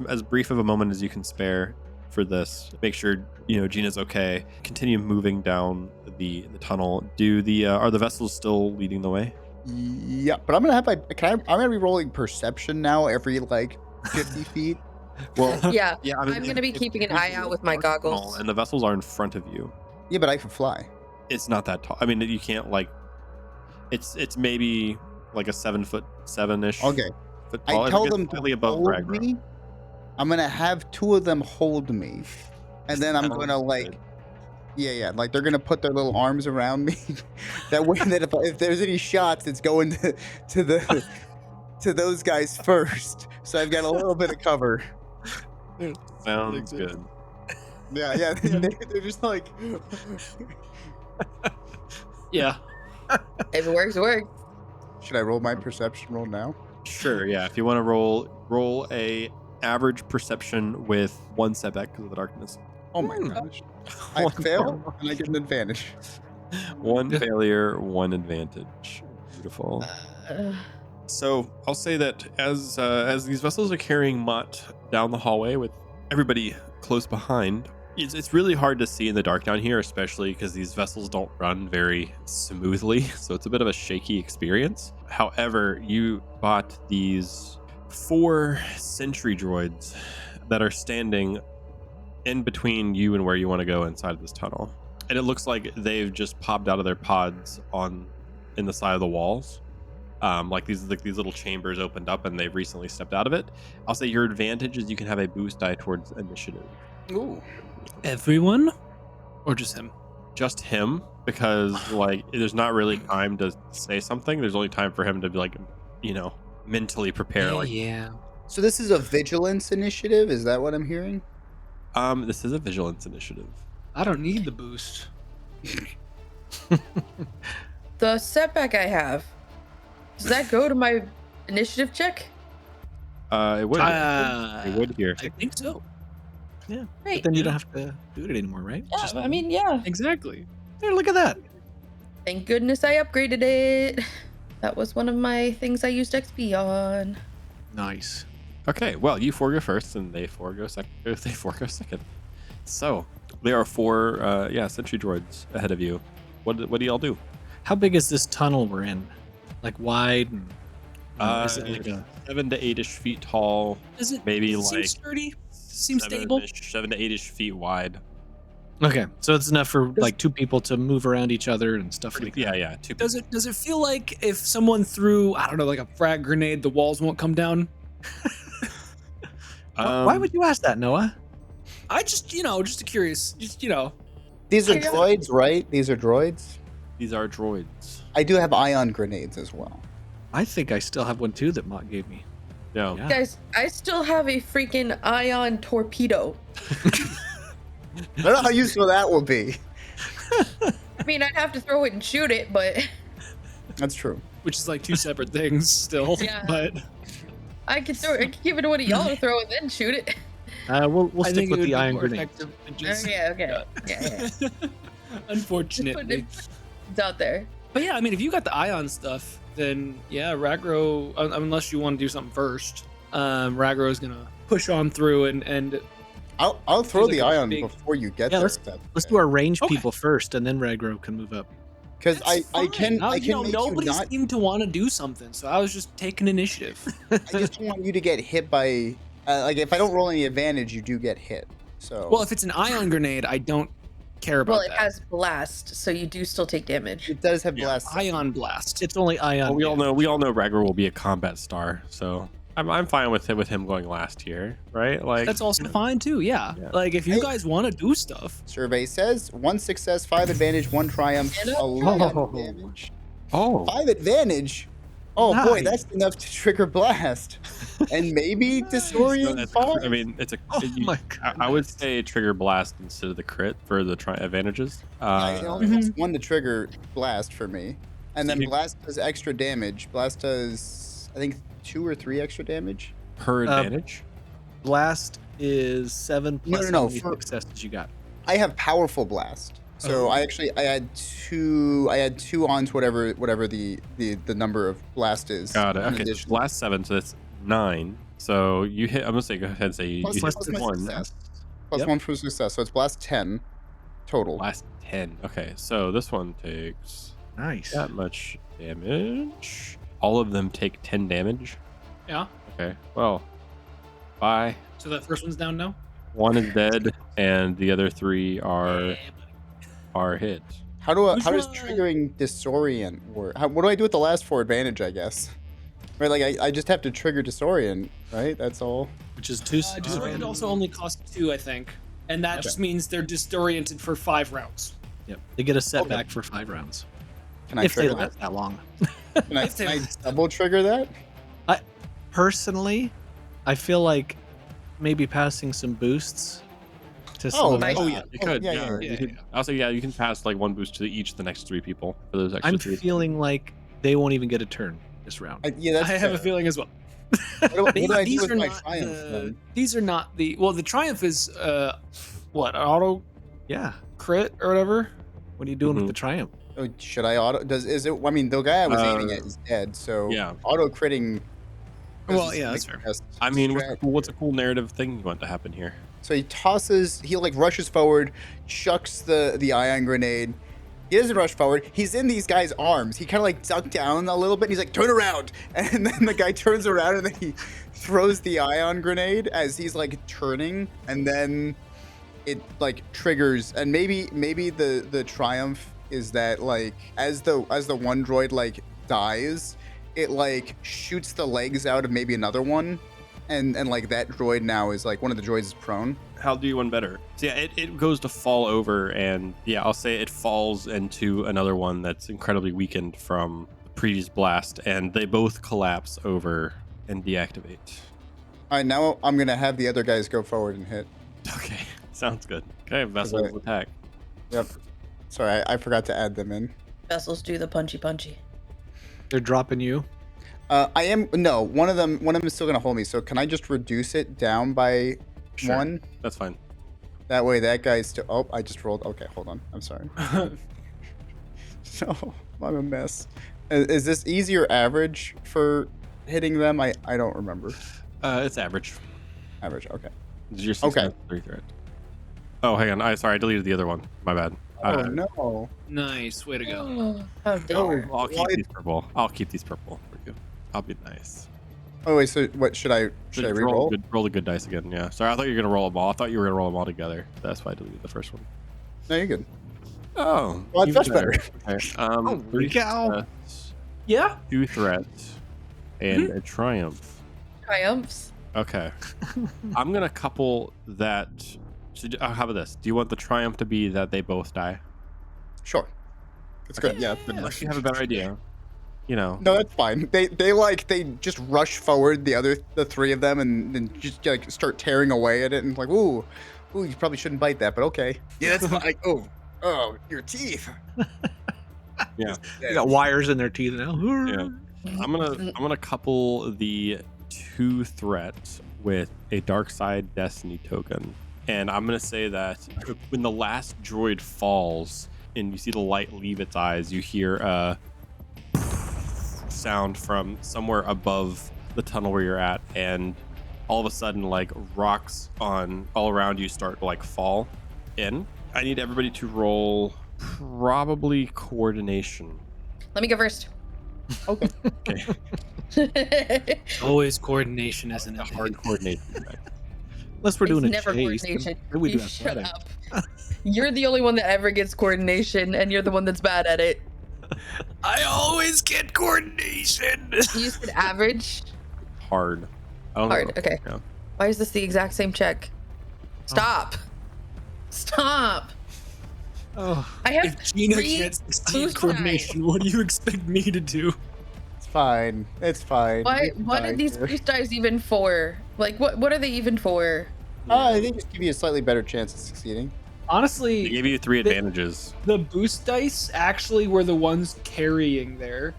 as brief of a moment as you can spare for this, make sure Gina's okay. Continue moving down the tunnel. Are the vessels still leading the way? Yeah, but I'm gonna have I'm gonna be rolling perception now every like 50 feet. Well, Yeah, yeah. I mean, I'm gonna be keeping an eye out with my goggles. And the vessels are in front of you. Yeah, but I can fly. It's not that tall. I mean, you can't like. It's maybe like a 7'7" Okay. foot tall. I tell It's them to slightly above hold Ragnarok. me. I'm gonna have 2 of them hold me, and then I'm Sounds gonna like, good. yeah, like they're gonna put their little arms around me. That way, that if there's any shots, it's going to those guys first. So I've got a little bit of cover. Sounds good. Yeah, they're just like. Yeah. If it works, it works. Should I roll my perception roll now? Sure. Yeah. If you want to roll a average perception with 1 setback because of the darkness. Oh my gosh! I fail and I get an advantage. 1 failure, 1 advantage. Beautiful. So I'll say that as these vessels are carrying Mott down the hallway with everybody close behind, it's really hard to see in the dark down here, especially because these vessels don't run very smoothly. So it's a bit of a shaky experience. However, you bought these 4 sentry droids that are standing in between you and where you want to go inside of this tunnel. And it looks like they've just popped out of their pods in the side of the walls. Like these little chambers opened up and they've recently stepped out of it. I'll say your advantage is you can have a boost die towards initiative. Ooh. Everyone? Or just him? Just him, because like there's not really time to say something. There's only time for him to be like, mentally prepare. Yeah. So this is a vigilance initiative. Is that what I'm hearing? This is a vigilance initiative. I don't need the boost. The setback I have, does that go to my initiative check? It would. It would here. I think so. Yeah. Great. But then you don't have to do it anymore, right? Yeah, I mean, yeah. Exactly. There, look at that. Thank goodness I upgraded it. That was one of my things I used XP on. Nice. Okay, well, you 4 go first, and they 4 go second. They 4 go second. So there are 4, sentry droids ahead of you. What do y'all do? How big is this tunnel we're in? Like wide? And, is it like a 7 to 8ish feet tall, Does it maybe seem like sturdy? Seems stable. 7 to 8ish feet wide. Okay, so it's enough for like 2 people to move around each other and stuff like that. Yeah. 2 Does it feel like if someone threw, I don't know, like a frag grenade, the walls won't come down? Why would you ask that, Noah? I just curious. These are I got- droids, right? These are droids. These are droids. I do have ion grenades as well. I think I still have one too that Mott gave me. No. Yeah. Guys, I still have a freaking ion torpedo. I don't know how useful that will be. I mean, I'd have to throw it and shoot it, but That's true. Which is like two separate things still. Yeah. But I could give it to one of y'all to throw and then shoot it. We'll I stick think with it would the be iron more grenade. effective than just- Okay. Yeah. Unfortunately. It's out there. But yeah, I mean, if you got the ion stuff, then yeah, Ragro, unless you want to do something first, Ragro is gonna push on through and I'll throw Feels the like a ion big- before you get Yeah, there. Let's do our ranged Okay. people first, and then Ragro can move up. Because That's I can fine. make you nobody not. seemed to want to do something, so I was just taking initiative. I just don't want you to get hit by. Like if I don't roll any advantage, you do get hit. So Well, if it's an ion grenade, I don't care about Well, it that. has blast, so you do still take damage. it does have Yeah. blast. Ion blast. It's only ion. Well, we all know Ragnar will be a combat star, so I'm fine with him going last here, right? Like That's also fine too. Yeah. Yeah. Like if you Hey. guys want to do stuff, Survey says 1 success, 5 advantage, 1 triumph, And 11 damage. oh 5 advantage. Oh boy, Nice. that's enough to trigger blast, and maybe No, disorient that's- 5. I mean, it's a. Oh you- my I would say trigger blast instead of the crit for the advantages. It only takes 1 to trigger blast for me, and then You- blast does extra damage. Blast does, I think, 2 or 3 extra damage. per advantage. Blast is 7 No, plus no, how many for- successes you got. I have powerful blast, so I had 2. I had 2 onto whatever the number of blast is. Got it. in Okay, so addition. blast 7, so that's 9. So you hit. I'm gonna say go ahead and say you Plus- hit plus my 1. success. Plus Yep. 1 for success, so it's blast 10 total. Blast 10. Okay, so this one takes Nice. that much damage. All of them take 10 damage. yeah. Okay. Well, bye. So that first one's down now. One is dead, and the other 3 are hit. How does Which one? triggering disorient work? What do I do with the last 4 advantage? I guess. Right, like I just have to trigger disorient, right? That's all. Which is 2. Disorient also only costs 2, I think, and that just means they're disoriented for 5 rounds. Yep. They get a setback for 5 rounds. Can I If they trigger last that long. that? Can I double trigger that? Personally, I feel like maybe passing some boosts to some of nice. us. Oh yeah, you could. yeah, Yeah, yeah, you could- Also, yeah, you can pass like 1 boost to each of the next 3 people for those extra I'm 3. feeling like they won't even get a turn this round. Yeah, that's I have a fair. feeling as well. What do I do These with are my not triumph the- then? These are not the well. The triumph is what auto Yeah. crit or whatever. What are you doing Mhm. with the triumph? Oh, should I auto? Is it? I mean, the guy I was aiming at is dead, so yeah. auto critting. Well, is yeah, like that's fair. the best I mean, strat. what's a cool narrative thing you want to happen here? So he like rushes forward, chucks the ion grenade. He doesn't rush forward. He's in these guys' arms. He kind of like ducked down a little bit. And he's like, turn around. And then the guy turns around and then he throws the ion grenade as he's like turning. And then it like triggers. And maybe the triumph is that like as the one droid like dies, it like shoots the legs out of maybe another one. And like that droid now is like one of the droids is prone. I'll do one better. So yeah, it goes to fall over, and yeah, I'll say it falls into another one that's incredibly weakened from the previous blast, and they both collapse over and deactivate. All right, now I'm gonna have the other guys go forward and hit. Okay, sounds good. Okay, vessels attack. Yep. Sorry, I forgot to add them in. Vessels do the punchy. They're dropping you. One of them is still gonna hold me. So can I just reduce it down by Sure. 1? That's fine. That way that guy's still. Oh, I just rolled. Okay, hold on. I'm sorry. No, I'm a mess. Is this easy or average for hitting them? I don't remember. It's average. Average. Okay. This is your Okay. 3 threat. Oh, hang on. Sorry, I deleted the other one. My bad. Oh no. Nice, way to go. Oh, how dare. I'll keep Why- these purple. I'll keep these purple for you. I'll be nice. Oh wait. So what should I Just re-roll? roll the good dice again. Yeah. Sorry, I thought you were gonna roll them all. I thought you were gonna roll them all together. That's why I deleted the first one. No, you're good. Oh, Well, that's even much better. Okay. Oh, 3 cow. success, Yeah. 2 threats, and a triumph. Triumphs. Okay. I'm gonna couple that. So, how about this? Do you want the triumph to be that they both die? Sure. It's good. Yeah. Unless you have a better idea. You know. No, that's fine. They just rush forward the 3 of them and then just like start tearing away at it and like, ooh, you probably shouldn't bite that, but okay. Yeah, that's fine. Like, oh, Oh, your teeth. Yeah. They got wires in their teeth now. Yeah. I'm gonna couple the 2 threats with a dark side destiny token, and I'm gonna say that when the last droid falls and you see the light leave its eyes, you hear a sound from somewhere above the tunnel where you're at, and all of a sudden, like, rocks on all around you start to like fall in. I need everybody to roll probably coordination. Let me go first. Okay. Okay. Always coordination, isn't A it? hard coordination check. Unless we're doing It's a never chase. coordination. then we do You shut athletics. up. You're the only one that ever gets coordination, and you're the one that's bad at it. I always get coordination. You said average. Hard. I don't Hard. know. Okay. Yeah. Why is this the exact same check? Stop. Stop. Oh, I have If Gina 3 can't succeed boost coordination, what do you expect me to do? It's fine. It's fine. What It's what are fine these here. boost dice even for? Like what are they even for? They just give you a slightly better chance of succeeding. They Honestly, gave you 3 advantages. the boost dice actually were the ones carrying there.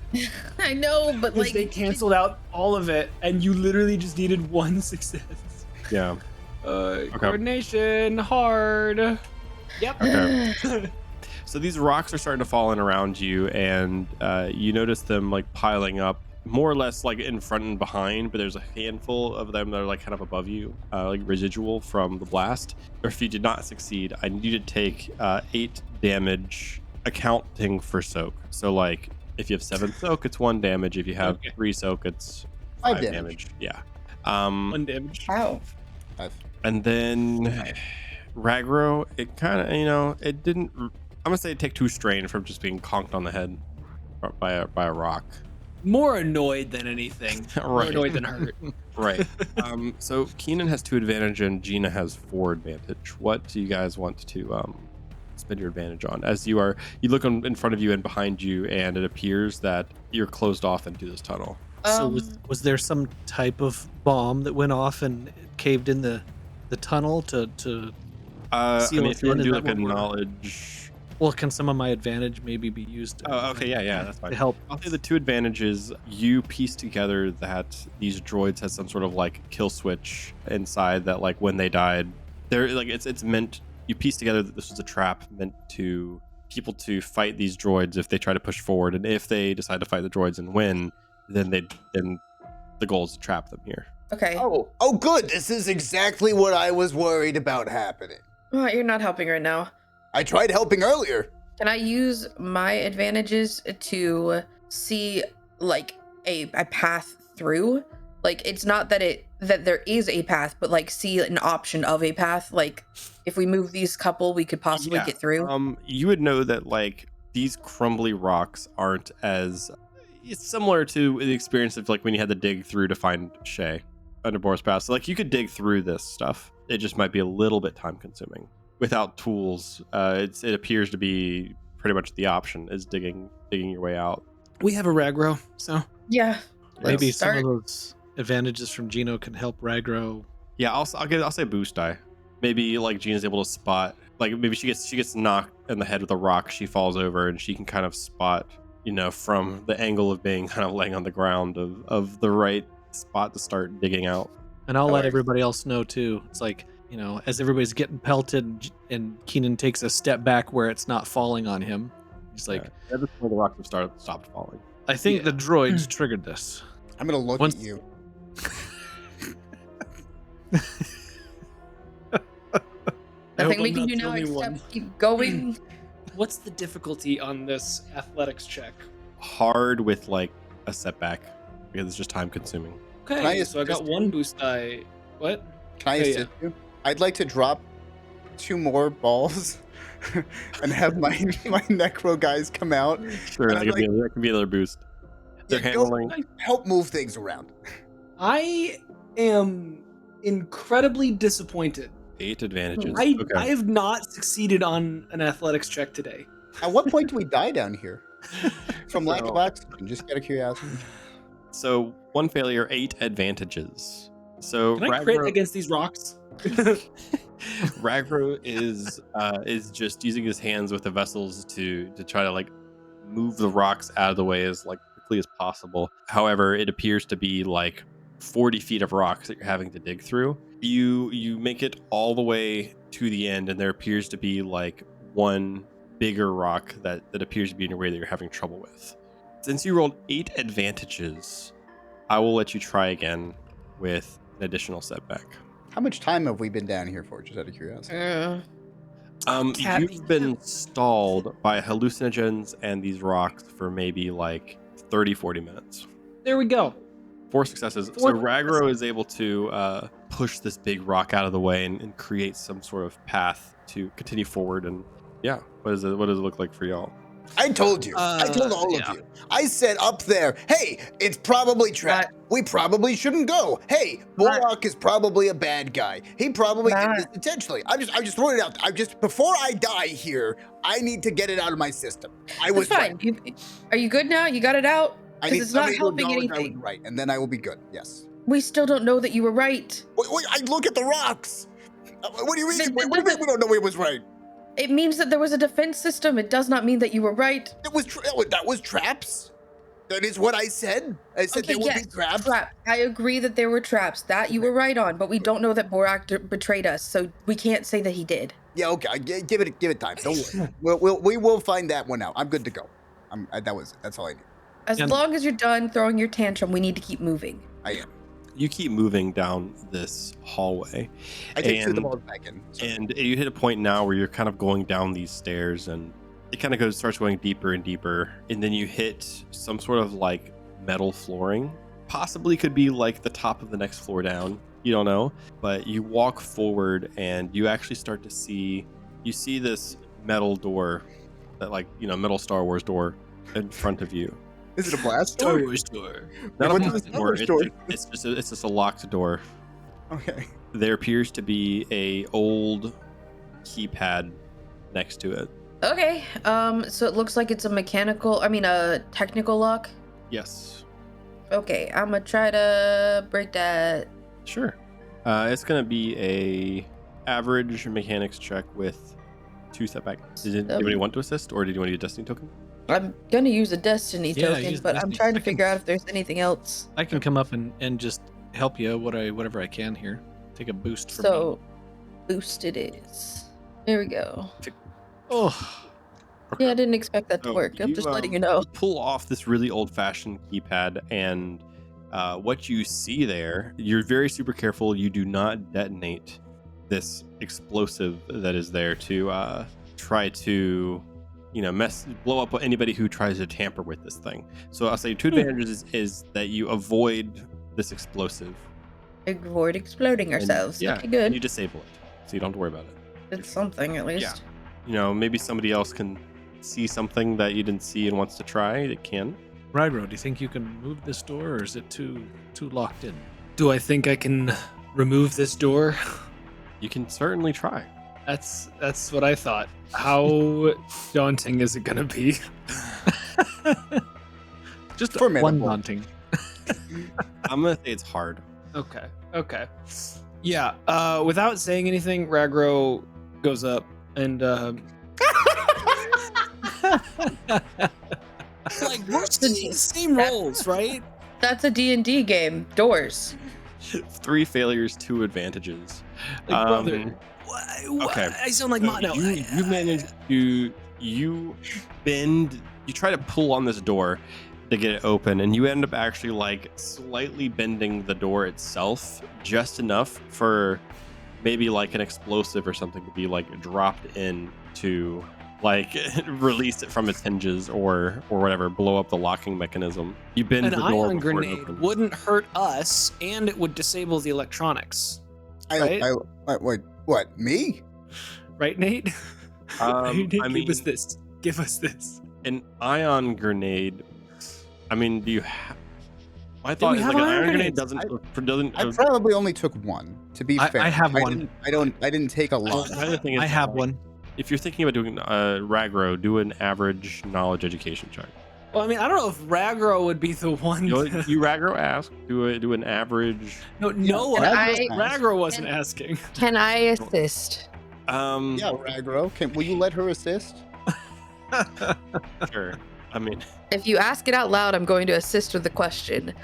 I know, but Because like they canceled out all of it, and you literally just needed 1 success. Yeah. Coordination, hard. Yep. Okay. So these rocks are starting to fall in around you, and you notice them like piling up more or less like in front and behind, but there's a handful of them that are like kind of above you, like residual from the blast. Or if you did not succeed, I need you to take 8 damage accounting for soak. So like if you have 7 soak, it's 1 damage. If you have Okay. 3 soak, it's 5 5 damage. damage. Yeah. 1 damage. Wow. And then Ragro, it kind of, it didn't. I'm gonna say take 2 strain from just being conked on the head by a rock. More annoyed than anything. More Right. annoyed than hurt. Right. So Keenan has 2 advantage and Gina has 4 advantage. What do you guys want to spend your advantage on? As you look in front of you and behind you, and it appears that you're closed off into this tunnel. so was there some type of bomb that went off and caved in the tunnel to I Seal mean, us if you want in, to do is like that a what we're- knowledge. well, can some of my advantage maybe be used Oh, okay, yeah, that's fine. to help? I'll say the 2 advantages. You piece together that these droids had some sort of like kill switch inside that, like when they died, they're like it's meant. You piece together that this was a trap meant to people to fight these droids if they try to push forward, and if they decide to fight the droids and win, then the goal is to trap them here. Okay. Oh, good. This is exactly what I was worried about happening. Well, you're not helping right now. I tried helping earlier. Can I use my advantages to see like a path through? Like it's not that there is a path, but like see an option of a path. Like if we move these couple, we could possibly get through. You would know that like these crumbly rocks aren't as. It's similar to the experience of like when you had to dig through to find Shay under Boris Pass. So, like you could dig through this stuff. It just might be a little bit time consuming. Without tools, it appears to be pretty much the option is digging your way out. We have a Ragro, so Yeah. Maybe Let's some start. of those advantages from Gino can help Ragro. Yeah, I'll say boost die. Maybe like Gina's able to spot, like maybe she gets knocked in the head with a rock, she falls over, and she can kind of spot, from the angle of being kind of laying on the ground of the right spot to start digging out. And I'll let Alright. everybody else know too. It's like, as everybody's getting pelted and Keenan takes a step back where it's not falling on him. He's like, Yeah, that's where the rocks have stopped falling. I think the droids triggered this. I'm gonna look Once- at you. Nothing hope we I'm can not do the now only except one. keep going. What's the difficulty on this athletics check? Hard with like a setback because it's just time consuming. Can I Okay, so I got assist 1 boost die. What? Can I Oh, yeah. assist you? I'd like to drop 2 more balls and have my necro guys come out. Sure, And that I'm could be another boost. They're Yeah, go- handling. help move things around. I am incredibly disappointed. 8 advantages. I Okay. have not succeeded on an athletics check today. At what point do we die down here? From lack of So- oxygen, just out of curiosity. So 1 failure, 8 advantages. So Can I crit Ragnar- against these rocks? Ragro is just using his hands with the vessels to try to like move the rocks out of the way as like quickly as possible. However, it appears to be like 40 feet of rocks that you're having to dig through. You make it all the way to the end, and there appears to be like one bigger rock that appears to be in your way that you're having trouble with. Since you rolled 8 advantages, I will let you try again with an additional setback. How much time have we been down here for? Just out of curiosity. You've been stalled by hallucinogens and these rocks for maybe like 30-40 minutes. There we go. 4 successes. So 4 Ragro is able to push this big rock out of the way and create some sort of path to continue forward. And yeah, what does it look like for y'all? I told you. I told all of you. I said up there, hey, it's probably trapped. We probably shouldn't go. Hey, Bullock is probably a bad guy. He probably did this intentionally. I'm just throwing it out. Before I die here, I need to get it out of my system. I was fine. right. Are you good now? You got it out? I need It's not somebody to helping acknowledge I anything. was right, and then I will be good. Yes. We still don't know that you were right. Wait, I look at the rocks. What do you mean? That What do you mean we don't know it was right? It means that there was a defense system. It does not mean that you were right. That was traps. That is what I said. I said there would be traps. Trap. I agree that there were traps. That you were right on, but we don't know that Borak betrayed us, so we can't say that he did. Yeah, okay. Give it time. Don't worry. We will find that one out. I'm good to go. That was it. That's all I need. As long as you're done throwing your tantrum, we need to keep moving. I am. You keep moving down this hallway. I take 2 of the balls back in. And you hit a point now where you're kind of going down these stairs, and it kind of starts going deeper and deeper. And then you hit some sort of like metal flooring. Possibly could be like the top of the next floor down. You don't know. But you walk forward and you actually start to see this metal door, that like, metal Star Wars door in front of you. Is it a blast Star door? Wars door. Not a What's blast the door. Star Wars door? It's just a locked door. Okay. There appears to be a old keypad next to it. Okay. So it looks like it's a technical lock. Yes. Okay, I'm gonna try to break that. Sure. It's gonna be a average mechanics check with 2 setbacks. Did anybody want to assist, or did you want to use a destiny token? I'm gonna use a destiny token, use but I'm destiny. trying to figure out if there's anything else. I can come up and just help you whatever I can here. Take a boost for So, boost it is. There we go. me. Oh, Yeah, I didn't expect that to So work. I'm just letting you you know. pull off this really old-fashioned keypad, and what you see there, you're very super careful. You do not detonate this explosive that is there to try to blow up anybody who tries to tamper with this thing. So I'll say 2 advantages is that you avoid this explosive. Avoid exploding ourselves. Yeah, Okay, and good. you disable it, so you don't have to worry about it. It's something at least. Maybe somebody else can see something that you didn't see and wants to try. It can. Rydro, do you think you can move this door, or is it too locked in? Do I think I can remove this door? You can certainly try. That's what I thought. How daunting is it gonna be? Just Formidable. one daunting. I'm gonna say it's hard. Okay. Yeah. Without saying anything, Ragro goes up and like we're same roles, right? That's a D&D game. Doors. 3 failures, 2 advantages. Like, brother. Okay. I sound like So Mott now. you manage to bend. You try to pull on this door to get it open, and you end up actually like slightly bending the door itself just enough for maybe like an explosive or something to be like dropped in to like release it from its hinges or whatever, blow up the locking mechanism. You bend An the door ion before it grenade opens. wouldn't hurt us, and it would disable the electronics. Right? Wait, what? Me? Right, Nate? I Give mean, us this. Give us this. an ion grenade. I mean, do you have? I we thought have like an ion ion grenade grenades? doesn't. I probably only took 1. To be I fair, have one. I didn't take a lot. The other thing is, I have one. if you're thinking about doing Ragro, do an average knowledge education check. Well, I mean, I don't know if Ragro would be the one. You Ragro ask. Do an average. No, Noah. Can Ragro wasn't asking. Can I assist? Yeah, Ragro. Will you let her assist? Sure. I mean, If you ask it out loud, I'm going to assist with the question.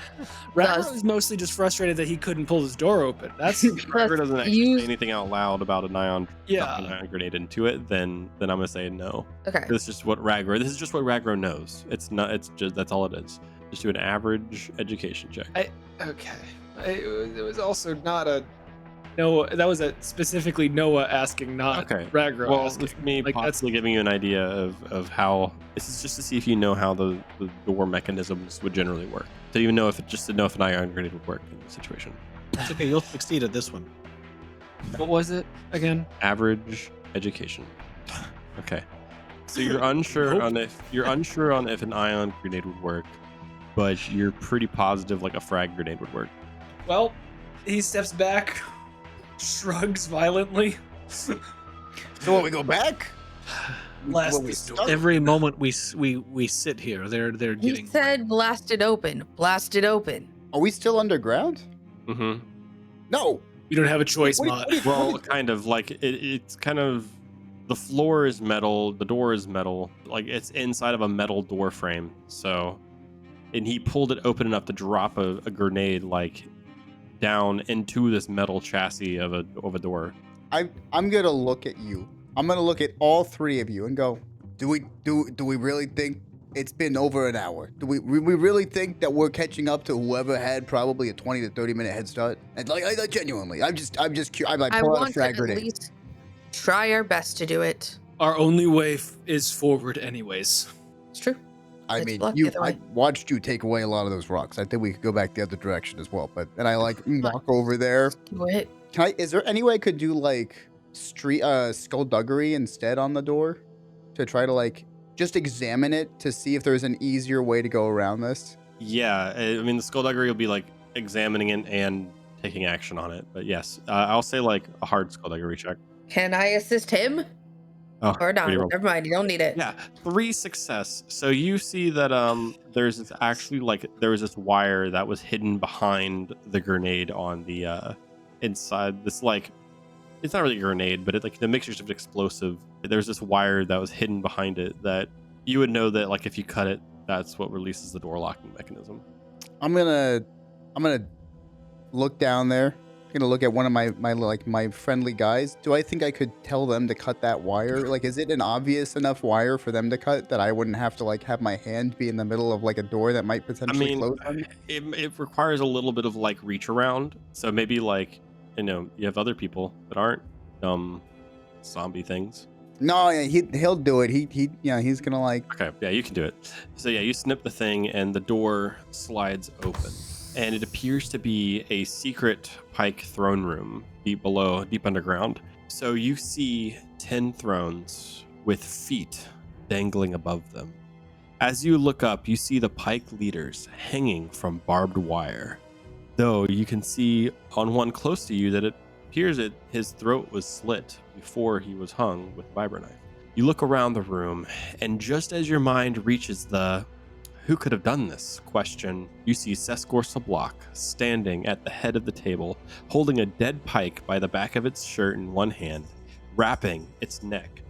Ragro is mostly just frustrated that he couldn't pull his door open. That's Ragro doesn't actually you- say anything out loud about an ion dropping an ion grenade into it. Then I'm gonna say no. Okay. This is just what Ragro knows. It's not. It's just that's all it is. Just do an average education check. okay. It was also not a Noah. That was a specifically Noah asking, not Okay. Ragro Well, asking. with me Like, that's- possibly giving you an idea of how this is just to see if you know how the door mechanisms would generally work. So you know if an ion grenade would work in the situation. It's okay. You'll succeed at this one. What was it again? Average education. Okay. So you're unsure on if an ion grenade would work, but you're pretty positive like a frag grenade would work. Well, he steps back, shrugs violently. So what, we go back? Blast What, we this stuck? door. Every moment we sit here, they're He getting. said blast it open. Blast it open. Are we still underground? Mm-hmm. No. You don't have a choice, What do Mott. you- Well, kind of like it's kind of the floor is metal, the door is metal, like it's inside of a metal door frame. So, and he pulled it open enough to drop a grenade like down into this metal chassis of a door. I'm gonna look at you. I'm gonna look at all three of you and go, do we really think it's been over an hour? Do we really think that we're catching up to whoever had probably a 20 to 30 minute head start? And like genuinely, I'm just curious. I I pull out a want to frag at grenade. least try our best to do it. Our only way is forward, anyways. It's true. I It's mean, blocked the other I way. watched you take away a lot of those rocks. I think we could go back the other direction as well. But and I walk over there. Do it. Is there any way I could do like skullduggery instead on the door to try to like just examine it to see if there's an easier way to go around this? Yeah, I mean the skullduggery will be like examining it and taking action on it. But yes, I'll say like a hard skullduggery check. Can I assist him? Oh, Or not? pretty roll. Never mind. You don't need it. Yeah, 3 success. So you see that there's this wire that was hidden behind the grenade on the inside this like it's not really a grenade, but it like the mixture of explosive. There's this wire that was hidden behind it that you would know that like if you cut it, that's what releases the door locking mechanism. I'm gonna look down there. I'm gonna look at one of my friendly guys. Do I think I could tell them to cut that wire? Like, is it an obvious enough wire for them to cut that I wouldn't have to like have my hand be in the middle of like a door that might I potentially mean, close on me? it requires a little bit of like reach around. So maybe like you have other people that aren't zombie things. No, yeah, he'll do it. He's gonna like. Okay, yeah, you can do it. So yeah, you snip the thing and the door slides open. And it appears to be a secret Pyke throne room deep below, deep underground. So you see 10 thrones with feet dangling above them. As you look up, you see the Pyke leaders hanging from barbed wire. Though you can see on one close to you that it appears that his throat was slit before he was hung with a vibro knife. You look around the room, and just as your mind reaches the "who could have done this?" question, you see Seskor Sablock standing at the head of the table, holding a dead Pyke by the back of its shirt in one hand, wrapping its neck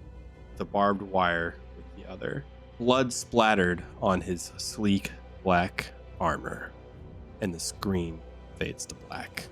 with a barbed wire with the other. Blood splattered on his sleek black armor, and the screen fades to black.